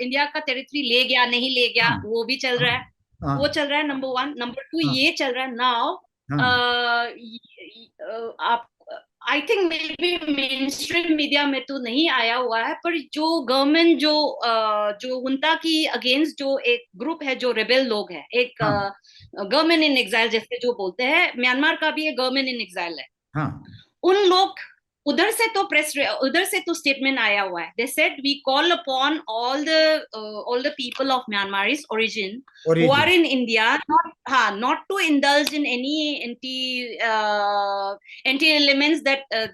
इंडिया का टेरिटरी ले गया नहीं ले गया, हाँ, वो भी चल रहा है। हाँ, हाँ, वो चल रहा है, नंबर वन। नंबर टू, हाँ, ये चल रहा है नाउ। हाँ, आप, I think may be main stream media में तो नहीं आया हुआ है, पर जो गवर्नमेंट जो उनका की अगेंस्ट जो एक ग्रुप है, जो रेबेल लोग है, एक हाँ, गवर्नमेंट इन एग्जाइल जैसे जो बोलते हैं, म्यांमार का भी एक गवर्नमेंट इन एग्जाइल है। हाँ, उन लोग, उधर से तो स्टेटमेंट आया हुआ है। They said we call upon all the people of Myanmarese origin who are origin, in India, not to indulge in any anti elements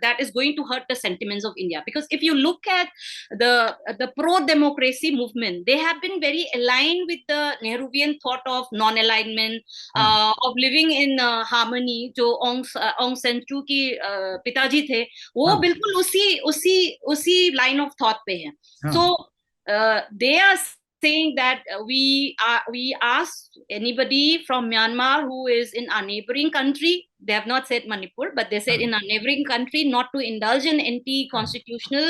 that is going to hurt the sentiments of India. Because if you look at the pro democracy movement, they have been very aligned with the Nehruvian thought of non alignment, हाँ, of living in harmony। जो ओंग सेन चू की पिताजी थे, वो हाँ बिल्कुल उसी उसी उसी लाइन ऑफ थॉट पे है. हाँ so they are saying that we ask anybody from Myanmar who is in our neighboring country. They have not said Manipur, but they said हाँ in our neighboring country not to indulge in हाँ, anti-constitutional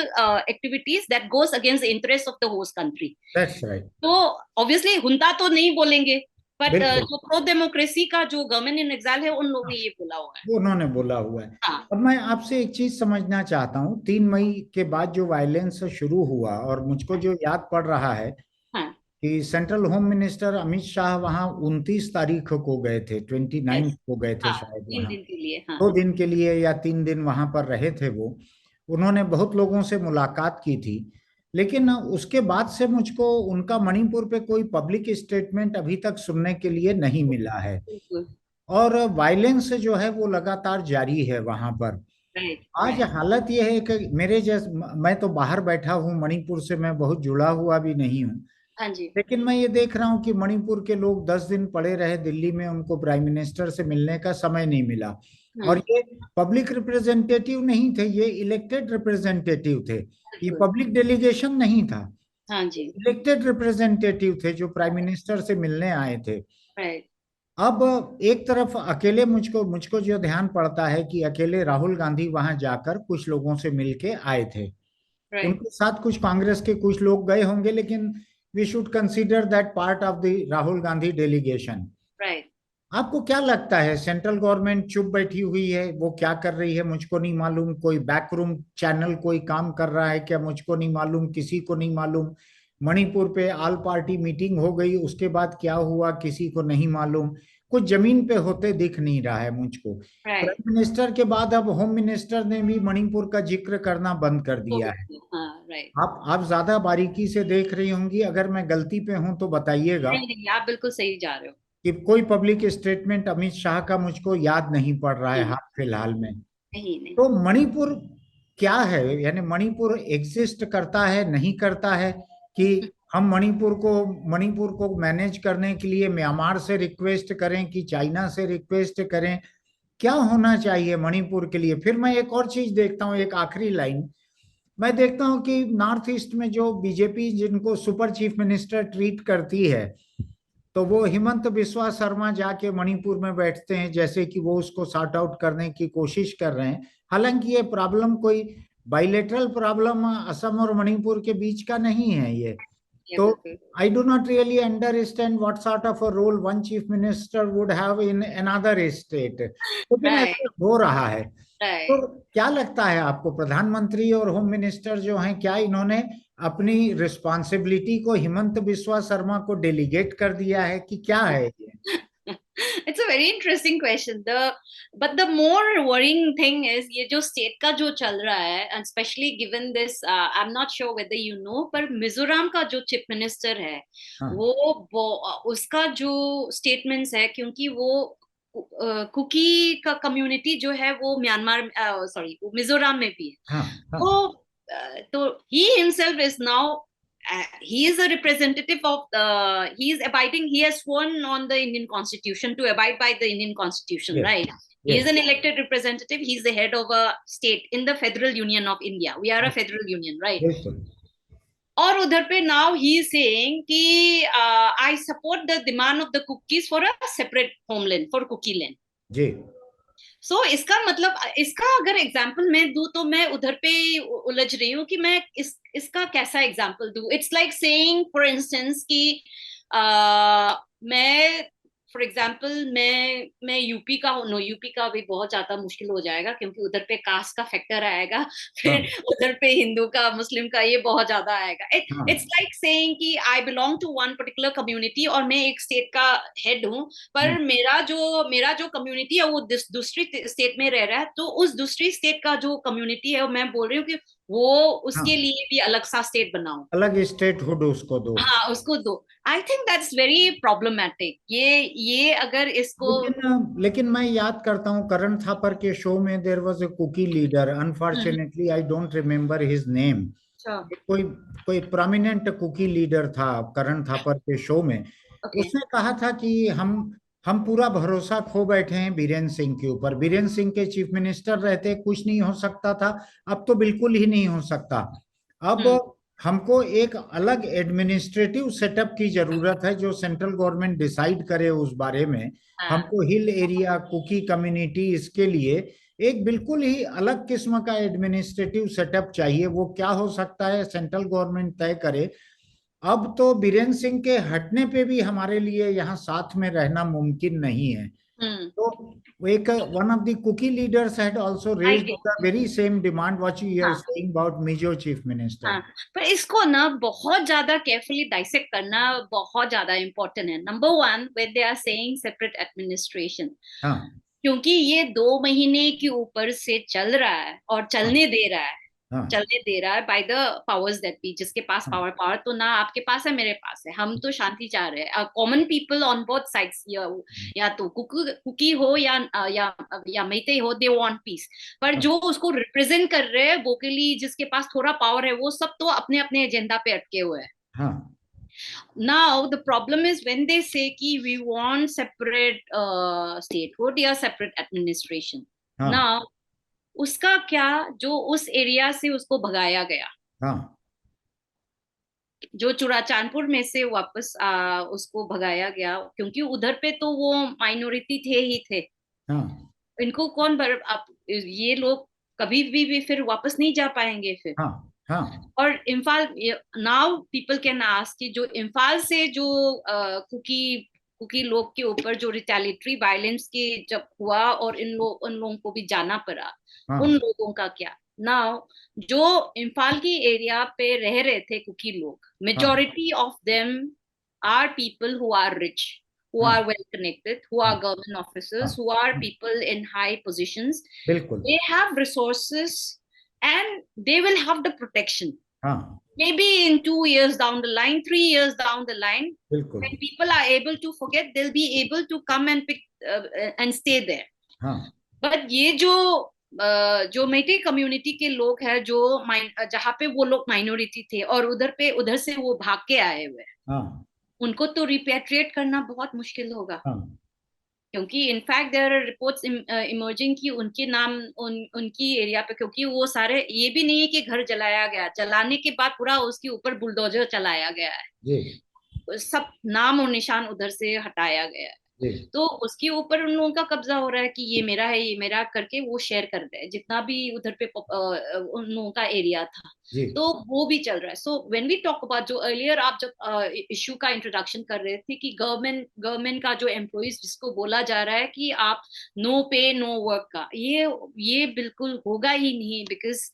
activities that goes against the interests of the host country. That's right. तो obviously हुंता तो नहीं बोलेंगे, but बिल्कुल। जो pro democracy का जो गवर्नमेंट इन एग्जाइल है उन लोगों हाँ, ने ये बोला हुआ है. वो उन्होंने बोला हुआ है। हाँ. अब मैं आपसे एक चीज समझना चाहता हूँ, 3 मई के बाद जो वायलेंस शुरू हुआ, और मुझको जो याद पड़ रहा है हाँ. कि central home minister Amit Shah वहां 29 तारीख को गए थे, 29 यस. को गए थे हाँ, शायद तीन वहां, दिन के लिए. हाँ. 2 दिन के लिए या 3 दिन वहां पर रहे थे वो। उन्होंने बहुत लोगों से मुलाकात की थी, लेकिन उसके बाद से मुझको उनका मणिपुर पे कोई पब्लिक स्टेटमेंट अभी तक सुनने के लिए नहीं मिला है। बिल्कुल. और वायलेंस जो है वो लगातार जारी है वहां पर। राइट. आज राइट. हालत यह है कि मेरे जैसे, मैं तो बाहर बैठा हूँ, मणिपुर से मैं बहुत जुड़ा हुआ भी नहीं हूँ, हाँ जी. लेकिन मैं ये देख रहा हूँ कि मणिपुर के लोग 10 दिन पड़े रहे दिल्ली में, उनको प्राइम मिनिस्टर से मिलने का समय नहीं मिला। और हम्म. ये पब्लिक रिप्रेजेंटेटिव नहीं थे, ये इलेक्टेड रिप्रेजेंटेटिव थे, ये बिल्कुल. पब्लिक डेलीगेशन नहीं था, हाँ जी. इलेक्टेड रिप्रेजेंटेटिव थे जो प्राइम मिनिस्टर से मिलने आए थे। राइट. अब एक तरफ अकेले मुझको मुझको जो ध्यान पड़ता है कि अकेले राहुल गांधी वहां जाकर कुछ लोगों से मिलके आए थे, राइट. उनके साथ कुछ कांग्रेस के कुछ लोग गए होंगे, लेकिन we should consider that part of the Rahul Gandhi delegation. Right. आपको क्या लगता है, सेंट्रल गवर्नमेंट चुप बैठी हुई है, वो क्या कर रही है मुझको नहीं मालूम, कोई बैकरूम चैनल कोई काम कर रहा है क्या मुझको नहीं मालूम, किसी को नहीं मालूम। मणिपुर पे ऑल पार्टी मीटिंग हो गई, उसके बाद क्या हुआ किसी को नहीं मालूम, कुछ जमीन पे होते दिख नहीं रहा है मुझको। राइट. प्राइम मिनिस्टर के बाद अब होम मिनिस्टर ने भी मणिपुर का जिक्र करना बंद कर दिया है। हाँ. राइट. आप ज्यादा बारीकी से देख रही होंगी, अगर मैं गलती पे हूं तो बताइएगा। नहीं नहीं, आप बिल्कुल सही जा रहे हो. कि कोई पब्लिक स्टेटमेंट अमित शाह का मुझको याद नहीं पड़ रहा है नहीं. हाल फिलहाल में। नहीं. नहीं. तो मणिपुर क्या है, यानी मणिपुर एग्जिस्ट करता है नहीं करता है, कि हम मणिपुर को मैनेज करने के लिए म्यांमार से रिक्वेस्ट करें कि चाइना से रिक्वेस्ट करें, क्या होना चाहिए मणिपुर के लिए। फिर मैं एक और चीज देखता हूँ, एक आखिरी लाइन, मैं देखता हूँ कि नॉर्थ ईस्ट में जो बीजेपी जिनको सुपर चीफ मिनिस्टर ट्रीट करती है, तो वो हिमंत बिस्वा शर्मा जाके मणिपुर में बैठते हैं जैसे कि वो उसको सॉर्ट आउट करने की कोशिश कर रहे हैं। हालांकि ये प्रॉब्लम कोई बाइलेटरल प्रॉब्लम असम और मणिपुर के बीच का नहीं है ये। ये तो बिल्कुल. I do not really understand what sort of a role one chief minister would have in another state, लेकिन राइट. ऐसा हो रहा है। तो राइट. क्या लगता है आपको, प्रधानमंत्री और होम मिनिस्टर जो हैं, क्या इन्होंने अपनी रिस्पॉन्सिबिलिटी को हिमंत बिस्वा शर्मा को डेलीगेट कर दिया है कि क्या है ये? It's a very interesting question. But the more worrying thing is ये जो स्टेट का जो चल रहा है, and especially given this, I'm not sure whether you know, पर मिजोरम का जो चीफ मिनिस्टर है, हाँ वो उसका जो स्टेटमेंट्स है, क्योंकि वो कुकी का कम्युनिटी जो है वो म्यांमार, सॉरी, मिजोरम में भी है. हाँ हाँ तो he himself is now, he is a representative of he is abiding, he has sworn on the Indian constitution to abide by the Indian constitution, yes right? He is yes an elected representative, he is the head of a state in the federal union of India. We are a federal union, right? बिल्कुल। और उधर पे now he is saying कि I support the demand of the Kukis for a separate homeland, for Kuki land. जी इसका मतलब, इसका अगर example मैं दूं तो मैं उधर पे उलझ रही हूँ कि मैं इसका कैसा एग्जाम्पल दूं. It's like saying for instance कि मैं, फॉर एग्जाम्पल, मैं यूपी का हूँ. नो, यूपी का भी बहुत ज्यादा मुश्किल हो जाएगा क्योंकि उधर पे कास्ट का फैक्टर आएगा. हाँ फिर उधर पे हिंदू का, मुस्लिम का, ये बहुत ज्यादा आएगा. हाँ इट्स लाइक सेइंग कि I belong to one particular community और मैं एक स्टेट का हेड हूँ, पर मेरा जो कम्युनिटी है वो दूसरी स्टेट में रह रहा है, तो उस दूसरी स्टेट का जो कम्युनिटी है, मैं बोल रही हूँ कि वो उसके हाँ, लिए भी अलग सा स्टेट बनाओ. अलग स्टेट हुड उसको दो। हाँ, उसको दो. I think that's very problematic. ये अगर इसको. लेकिन मैं याद करता हूँ करण थापर के शो में there was a Kuki leader, hmm. Unfortunately I don't remember his name. अच्छा. कोई कोई प्रोमिनेंट कुकी लीडर था करण थापर के शो में, ओके. उसने कहा था कि हम हम पूरा भरोसा खो बैठे हैं बीरेन सिंह के ऊपर। बीरेन सिंह के चीफ मिनिस्टर रहते कुछ नहीं हो सकता था, अब तो बिल्कुल ही नहीं हो सकता। अब हम्म। हमको एक अलग एडमिनिस्ट्रेटिव सेटअप की जरूरत है, जो सेंट्रल गवर्नमेंट डिसाइड करे उस बारे में। हाँ। हमको हिल एरिया, कुकी कम्युनिटी, इसके लिए एक बिल्कुल ही अलग किस्म का एडमिनिस्ट्रेटिव सेटअप चाहिए। वो क्या हो सकता है, सेंट्रल गवर्नमेंट तय करे। अब तो बीरेन सिंह के हटने पे भी हमारे लिए यहाँ साथ में रहना मुमकिन नहीं है। हम्म। तो वो एक one of the Kuki leaders had also I raised get. The very same demand what you are हाँ। Saying about Mizo chief minister. हाँ, पर इसको ना बहुत ज्यादा केयरफुली डाइसेक्ट करना बहुत ज्यादा इम्पोर्टेंट है। Number one, when they are saying separate administration, हाँ क्योंकि ये 2 महीने के ऊपर से चल रहा है और हाँ चलने दे रहा है। हाँ चलने दे रहा है by the powers that be, जिसके पास हाँ पावर, पावर तो ना आपके पास है, मेरे पास है, हम तो शांति चाह रहे हैं। Common people on both sides, या तो कुकी हो या मैते हो, दे वांट पीस। पर हाँ जो उसको रिप्रेजेंट कर रहे हैं वोकली, जिसके पास थोड़ा पावर है, वो सब तो अपने अपने एजेंडा पे अटके हुए हैं। हाँ Now the problem is when they say कि we want separate statehood या separate administration. हाँ Now उसका क्या, जो उस एरिया से उसको भगाया गया, हाँ जो चुराचांदपुर में से वापस उसको भगाया गया, क्योंकि उधर पे तो वो माइनॉरिटी थे ही थे। हाँ इनको आप ये लोग कभी भी फिर वापस नहीं जा पाएंगे फिर। हाँ हाँ और Imphal, now people can ask कि जो इम्फाल से जो कुकी कुकी लोग के ऊपर जो रिटेलिटरी वायलेंस के जब हुआ और उन लोगों को भी जाना पड़ा, उन हाँ लोगों का क्या। नाउ जो इम्फाल की एरिया पे रह रहे थे कुकी लोग, हाँ majority of them are people who are rich, who हाँ are well connected, who are हाँ government officers, हाँ who are हाँ, people in high positions. बिल्कुल। They have resources and they will have the protection. हाँ Maybe in 2 years down the line, 3 years down the line, बिल्कुल। when people are able to forget, they'll be able to come and pick and stay there. हाँ But ये जो मैटे community के लोग हैं, जो जहाँ पे वो लोग माइनॉरिटी थे और उधर से वो भाग के आए हुए हैं, हाँ उनको तो रिपेट्रिएट करना बहुत मुश्किल होगा। हाँ क्योंकि in fact there are reports emerging कि उनके नाम उनकी एरिया पे, क्योंकि वो सारे, ये भी नहीं है कि घर जलाया गया, जलाने के बाद पूरा उसके ऊपर बुलडोजर चलाया गया है, जी सब नाम और निशान उधर से हटाया गया है। जी तो उसके ऊपर उन लोगों का कब्जा हो रहा है कि ये मेरा है, ये मेरा करके वो शेयर कर रहे हैं, जितना भी उधर पे उन लोगों का एरिया था। जी तो वो भी चल रहा है। So when we talk about, जो अर्लियर आप जब इशू का इंट्रोडक्शन कर रहे थे कि गवर्नमेंट का जो एम्प्लॉइज, जिसको बोला जा रहा है कि आप नो पे नो वर्क का, ये बिल्कुल होगा ही नहीं। बिकॉज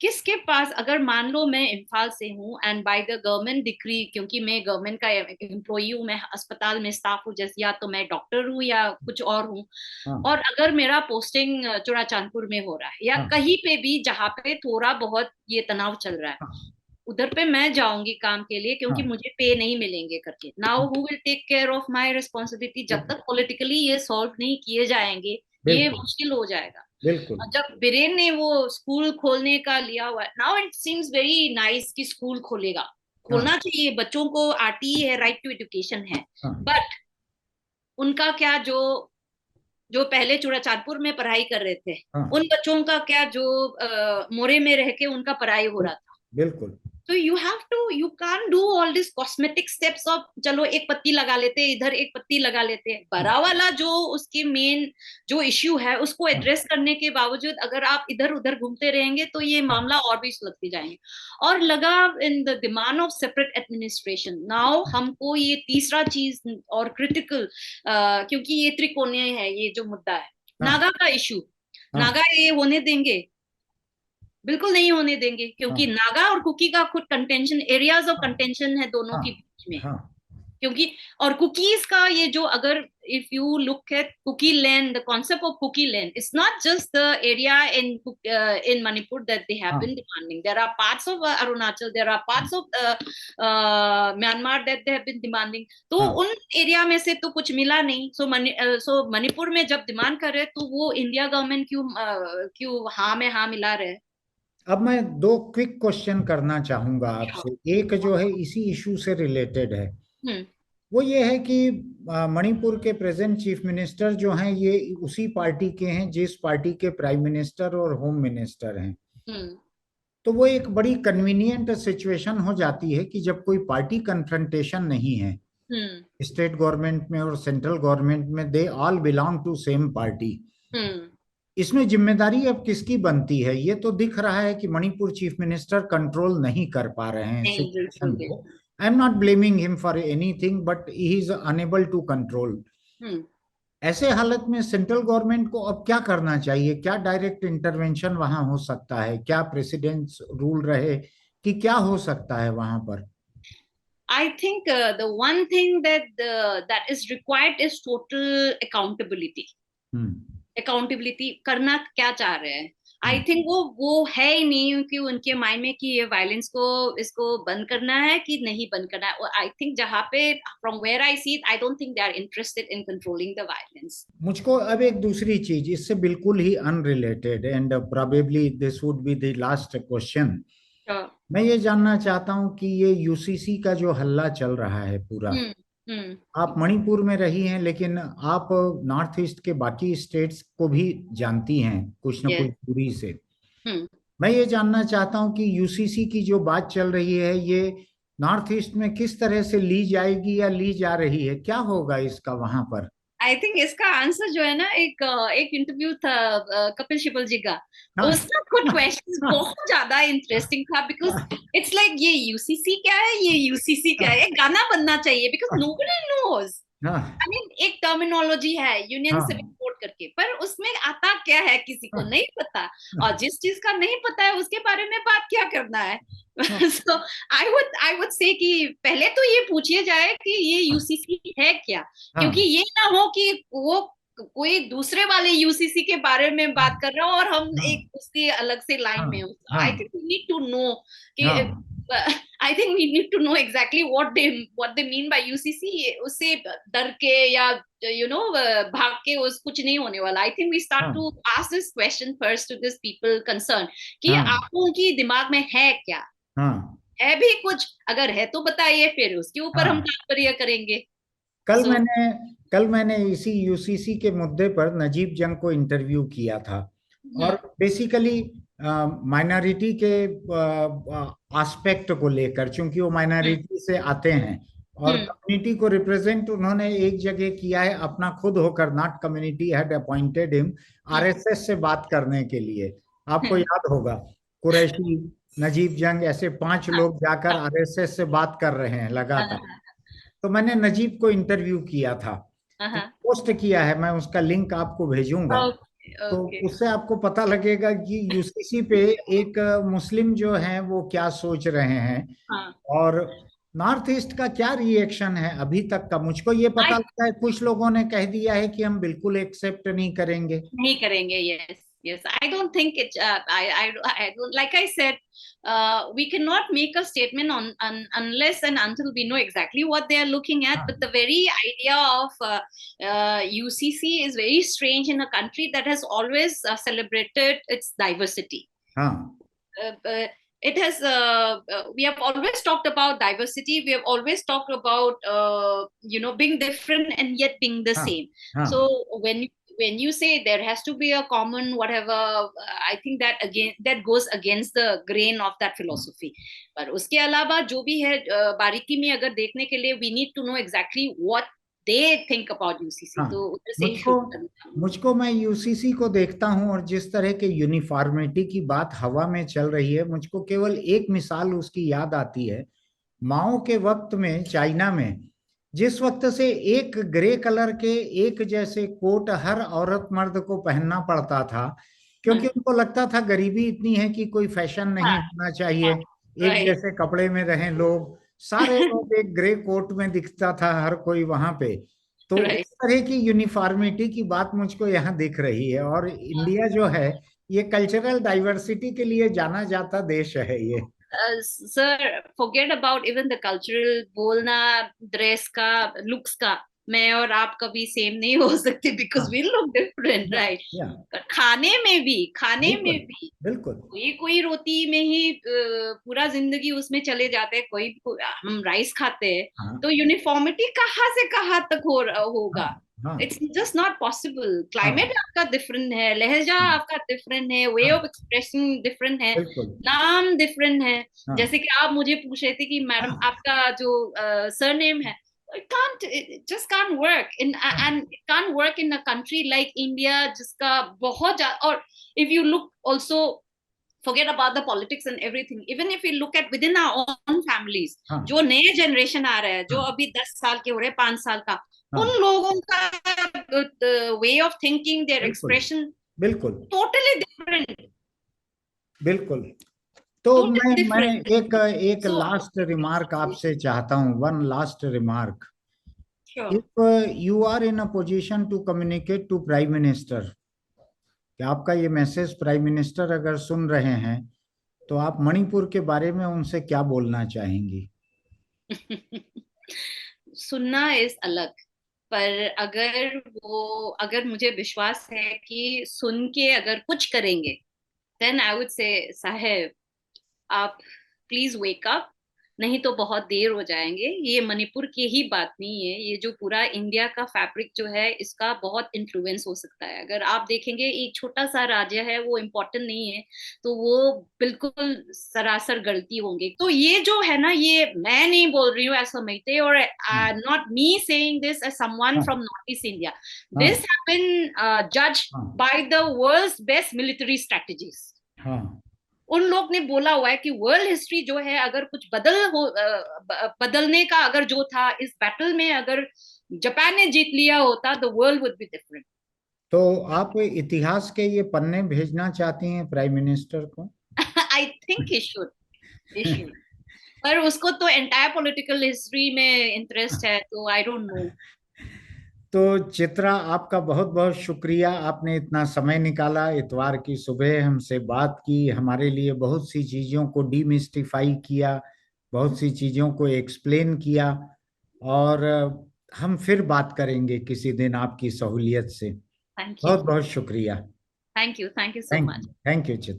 किसके पास, अगर मान लो मैं इम्फाल से हूँ and by the government decree, क्योंकि मैं गवर्नमेंट का एम्प्लॉई हूँ, मैं अस्पताल में स्टाफ हूँ, जैसे या तो मैं डॉक्टर हूँ या कुछ और हूँ, हाँ और अगर मेरा पोस्टिंग चुराचांदपुर में हो रहा है या हाँ कहीं पे भी जहाँ पे थोड़ा बहुत ये तनाव चल रहा है, हाँ उधर पे मैं जाऊंगी काम के लिए, क्योंकि हाँ मुझे पे नहीं मिलेंगे करके। Now who will take care of my responsibility? जब तक पॉलिटिकली ये सॉल्व नहीं किए जाएंगे, ये बिल्कुल मुश्किल हो जाएगा। बिल्कुल। जब बीरेन ने वो स्कूल खोलने का लिया हुआ है, now it seems very nice कि स्कूल खोलेगा, हाँ खोलना चाहिए, बच्चों को आरटी है, राइट टू एजुकेशन है। हाँ बट उनका क्या, जो जो पहले चूड़ाचांदपुर में पढ़ाई कर रहे थे, हाँ उन बच्चों का क्या, जो मोरे में रह के उनका पढ़ाई हो रहा था। बिल्कुल। तो you can do all this cosmetic steps of चलो एक पत्ती लगा लेते, इधर एक पत्ती लगा लेते, हाँ बड़ा वाला जो उसके मेन जो इश्यू है उसको हाँ एड्रेस करने के बावजूद अगर आप इधर उधर घूमते रहेंगे तो ये हाँ मामला और भी सुलझते जाएंगे। और लगा in the demand of separate administration, now हमको ये तीसरा चीज और क्रिटिकल, क्योंकि ये त्रिकोणीय है, ये जो मुद्दा है हाँ नागा का इशू, हाँ नागा ये होने देंगे? बिल्कुल नहीं होने देंगे, क्योंकि हाँ नागा और कुकी का खुद कंटेंशन, एरियाज ऑफ कंटेंशन है दोनों हाँ के बीच में। हाँ क्योंकि और कुकीज का ये जो, अगर if you look at Kuki land, the concept of Kuki land, it's not just the area in Manipur that they have हाँ been demanding, there are parts of Arunachal, there are parts of Myanmar that they have been demanding. तो हाँ। उन area में से तो कुछ मिला नहीं। सो मणिपुर में जब डिमांड कर रहे तो वो इंडिया गवर्नमेंट क्यों हाँ में हाँ मिला रहे? अब मैं दो क्विक क्वेश्चन करना चाहूंगा आपसे। एक जो है इसी इशू से रिलेटेड है। हम्म। वो ये है कि मणिपुर के प्रेजेंट चीफ मिनिस्टर जो हैं ये उसी पार्टी के हैं जिस पार्टी के प्राइम मिनिस्टर और होम मिनिस्टर हैं। हम्म। तो वो एक बड़ी कन्वीनियंट सिचुएशन हो जाती है कि जब कोई पार्टी कन्फ्रंटेशन नहीं है हम्म। स्टेट गवर्नमेंट में और सेंट्रल गवर्नमेंट में, they all belong to same party. हम्म। इसमें जिम्मेदारी अब किसकी बनती है? ये तो दिख रहा है कि मणिपुर चीफ मिनिस्टर कंट्रोल नहीं कर पा रहे हैं नहीं, बिल्कुल सिचुएशन को। बिल्कुल। I am not blaming him for anything, but he is unable to control. हम्म। ऐसे हालत में सेंट्रल गवर्नमेंट को अब क्या करना चाहिए? क्या डायरेक्ट इंटरवेंशन वहां हो सकता है? क्या प्रेसिडेंट्स रूल रहे कि क्या हो सकता है वहां पर? I think the one thing that is required is total accountability. Hmm. Accountability करना क्या चाह रहे हैं। आई हम्म। थिंक वो है ही नहीं कि उनके माइंड में कि ये वायलेंस को इसको बंद करना है कि नहीं बंद करना है। आई थिंक जहाँ पे from where I see it, I don't think they are interested in controlling the violence. मुझको अब एक दूसरी चीज इससे बिल्कुल ही unrelated, and probably this would be the last question. मैं ये जानना चाहता हूँ कि ये यूसीसी का जो हल्ला चल रहा है पूरा, हम्म। हम्म। आप मणिपुर में रही हैं लेकिन आप नॉर्थ ईस्ट के बाकी स्टेट्स को भी जानती हैं कुछ न कुछ यस। दूरी से। हम्म। मैं ये जानना चाहता हूँ कि यूसीसी की जो बात चल रही है ये नॉर्थ ईस्ट में किस तरह से ली जाएगी या ली जा रही है? क्या होगा इसका वहां पर? आई थिंक इसका आंसर जो है ना, एक इंटरव्यू था कपिल सिब्बल जी का। हाँ। उसका कुछ क्वेश्चंस बहुत ज्यादा इंटरेस्टिंग था, बिकॉज इट्स लाइक ये यूसीसी क्या है, ये यूसीसी क्या है, ये गाना बनना चाहिए, बिकॉज नोबडी नोज। हाँ। आई मीन एक टर्मिनोलॉजी है यूनियन हाँ। सिविल कोड करके, पर उसमें आता क्या है किसी को नहीं पता। और जिस चीज का नहीं पता है उसके बारे में बात क्या करना है। हाँ। सो आई वुड से कि पहले तो ये पूछिए जाए कि ये यूसीसी है क्या। क्योंकि हाँ। ये ना हो कि वो कोई दूसरे वाले यूसीसी के बारे में बात कर रहा हो और हम हाँ। एक उसके अलग से लाइन हाँ। में हो। आई हाँ। Think we need to know कि हाँ। I think we need to know exactly what they mean by UCC. उससे डर के या भाग के उस कुछ नहीं होने वाला। आई थिंक वी स्टार्ट हाँ। To ask this question first to this people concern कि हाँ। आप लोगों की दिमाग में है क्या, हाँ। है भी कुछ, अगर है तो बताइए, फिर उसके ऊपर हम हाँ। तात्पर्य करेंगे। कल सो मैंने कल मैंने इसी यूसीसी के मुद्दे पर नजीब जंग को इंटरव्यू किया था। और बेसिकली माइनॉरिटी के एस्पेक्ट को लेकर, चूंकि वो माइनॉरिटी से आते हैं और कम्युनिटी को रिप्रेजेंट उन्होंने एक जगह किया है अपना खुद होकर, not community had appointed him RSS से बात करने के लिए। आपको याद होगा कुरैशी, नजीब जंग, ऐसे 5 लोग जाकर आरएसएस से बात कर रहे हैं लगातार। तो मैंने नजीब को इंटरव्यू किया था, तो पोस्ट किया है, मैं उसका लिंक आपको भेजूंगा। तो ओके। उससे आपको पता लगेगा कि यूसीसी पे एक मुस्लिम जो हैं वो क्या सोच रहे हैं हाँ, और नॉर्थ ईस्ट का क्या रिएक्शन है अभी तक का। मुझको ये पता आई लगता है कुछ लोगों ने कह दिया है कि हम बिल्कुल एक्सेप्ट नहीं करेंगे। नहीं करेंगे। Yes, yes, I don't think it I don't, like I said, we cannot make a statement unless and until we know exactly what they are looking at. But हाँ। the very idea of UCC is very strange in a country that has always celebrated its diversity. हाँ। It has we have always talked about diversity. We have always talked about being different and yet being the हाँ। same. हाँ। So when you say there has to be a common whatever, I think that again that goes against the grain of that philosophy. पर उसके अलावा जो भी है बारीकी में अगर देखने के लिए we need to know exactly what they think about UCC. हाँ। तो उधर से ही मुझको शुरू करना। मुझको मैं यूसीसी को देखता हूं और जिस तरह के यूनिफॉर्मिटी की बात हवा में चल रही है, मुझको केवल एक मिसाल उसकी याद आती है। माओ के वक्त में चाइना में जिस वक्त से एक ग्रे कलर के एक जैसे कोट हर औरत मर्द को पहनना पड़ता था, क्योंकि उनको लगता था गरीबी इतनी है कि कोई फैशन नहीं हाँ, होना चाहिए, हाँ, एक राइट। जैसे कपड़े में रहें लोग, सारे लोग एक ग्रे कोट में दिखता था हर कोई वहां पे। तो राइट। उस तरह की यूनिफॉर्मिटी की बात मुझको यहाँ दिख रही है। और इंडिया जो है ये कल्चरल डाइवर्सिटी के लिए जाना जाता देश है ये। Sir, forget about even the cultural बोलना, ड्रेस का, लुक्स का, मैं और आप कभी सेम नहीं हो सकते, बिकॉज वी हाँ, लुक डिफरेंट, राइट? या पर खाने में बिल्कुल, भी बिल्कुल। कोई कोई रोटी में ही पूरा जिंदगी उसमें चले जाते हैं, हम राइस खाते हैं। हाँ, तो यूनिफॉर्मिटी कहाँ से कहाँ तक हाँ, होगा? हाँ, इट्स जस्ट नॉट पॉसिबल। हाँ, क्लाइमेट आपका डिफरेंट है, लहजा हाँ, आपका डिफरेंट है, वे हाँ, ऑफ एक्सप्रेसिंग डिफरेंट है, बिल्कुल। नाम डिफरेंट है। हाँ, जैसे कि आप मुझे पूछ रहे थे कि मैडम हाँ, आपका जो सरनेम है, it just can't work in, हाँ, and it can't work in a country like India जिसका बहुत ज्यादा। और if you look also, forget about the politics and everything, even if we look at within our own families, हाँ, जो नए generation आ रहा है, जो हाँ, अभी 10 साल के हो रहे हैं, 5 साल का, उन हाँ, लोगों का वे ऑफ थिंकिंग, देयर बिल्कुल, एक्सप्रेशन बिल्कुल, टोटली डिफरेंट, बिल्कुल। तो टोटली मैं डिफरेंट। एक एक सो लास्ट रिमार्क आपसे चाहता हूँ, one last remark. Sure. If you are in a position to communicate to prime minister, कि आपका ये मैसेज प्राइम मिनिस्टर अगर सुन रहे हैं, तो आप मणिपुर के बारे में उनसे क्या बोलना चाहेंगी? सुनना इज अलग, पर अगर मुझे विश्वास है कि सुन के अगर कुछ करेंगे, देन आई वुड से, साहेब आप प्लीज वेक अप, नहीं तो बहुत देर हो जाएंगे। ये मणिपुर की ही बात नहीं है, ये जो पूरा इंडिया का फैब्रिक जो है, इसका बहुत इन्फ्लुएंस हो सकता है। अगर आप देखेंगे एक छोटा सा राज्य है, वो इम्पोर्टेंट नहीं है, तो वो बिल्कुल सरासर गलती होंगे। तो ये जो है ना, ये मैं नहीं बोल रही हूँ ऐसा मैते, और हाँ, not me saying this as someone हाँ, फ्रॉम नॉर्थ ईस्ट इंडिया। हाँ, दिस हैव बीन जज्ड हाँ, by the world's best military strategies. हाँ, उन लोग ने बोला हुआ है कि वर्ल्ड हिस्ट्री जो है, अगर कुछ बदलने का अगर जो था इस बैटल में, अगर जापान ने जीत लिया होता, the world would be different. तो आप इतिहास के ये पन्ने भेजना चाहती हैं प्राइम मिनिस्टर को? आई थिंक ही शुड, पर उसको तो एंटायर पॉलिटिकल हिस्ट्री में इंटरेस्ट है, तो आई डोंट नो। तो चित्रा, आपका बहुत बहुत शुक्रिया, आपने इतना समय निकाला, इतवार की सुबह हमसे बात की, हमारे लिए बहुत सी चीज़ों को डीमिस्टिफाई किया, बहुत सी चीज़ों को एक्सप्लेन किया। और हम फिर बात करेंगे किसी दिन आपकी सहूलियत से। Thank you. बहुत बहुत शुक्रिया। Thank you so thank much. Thank you Chitra.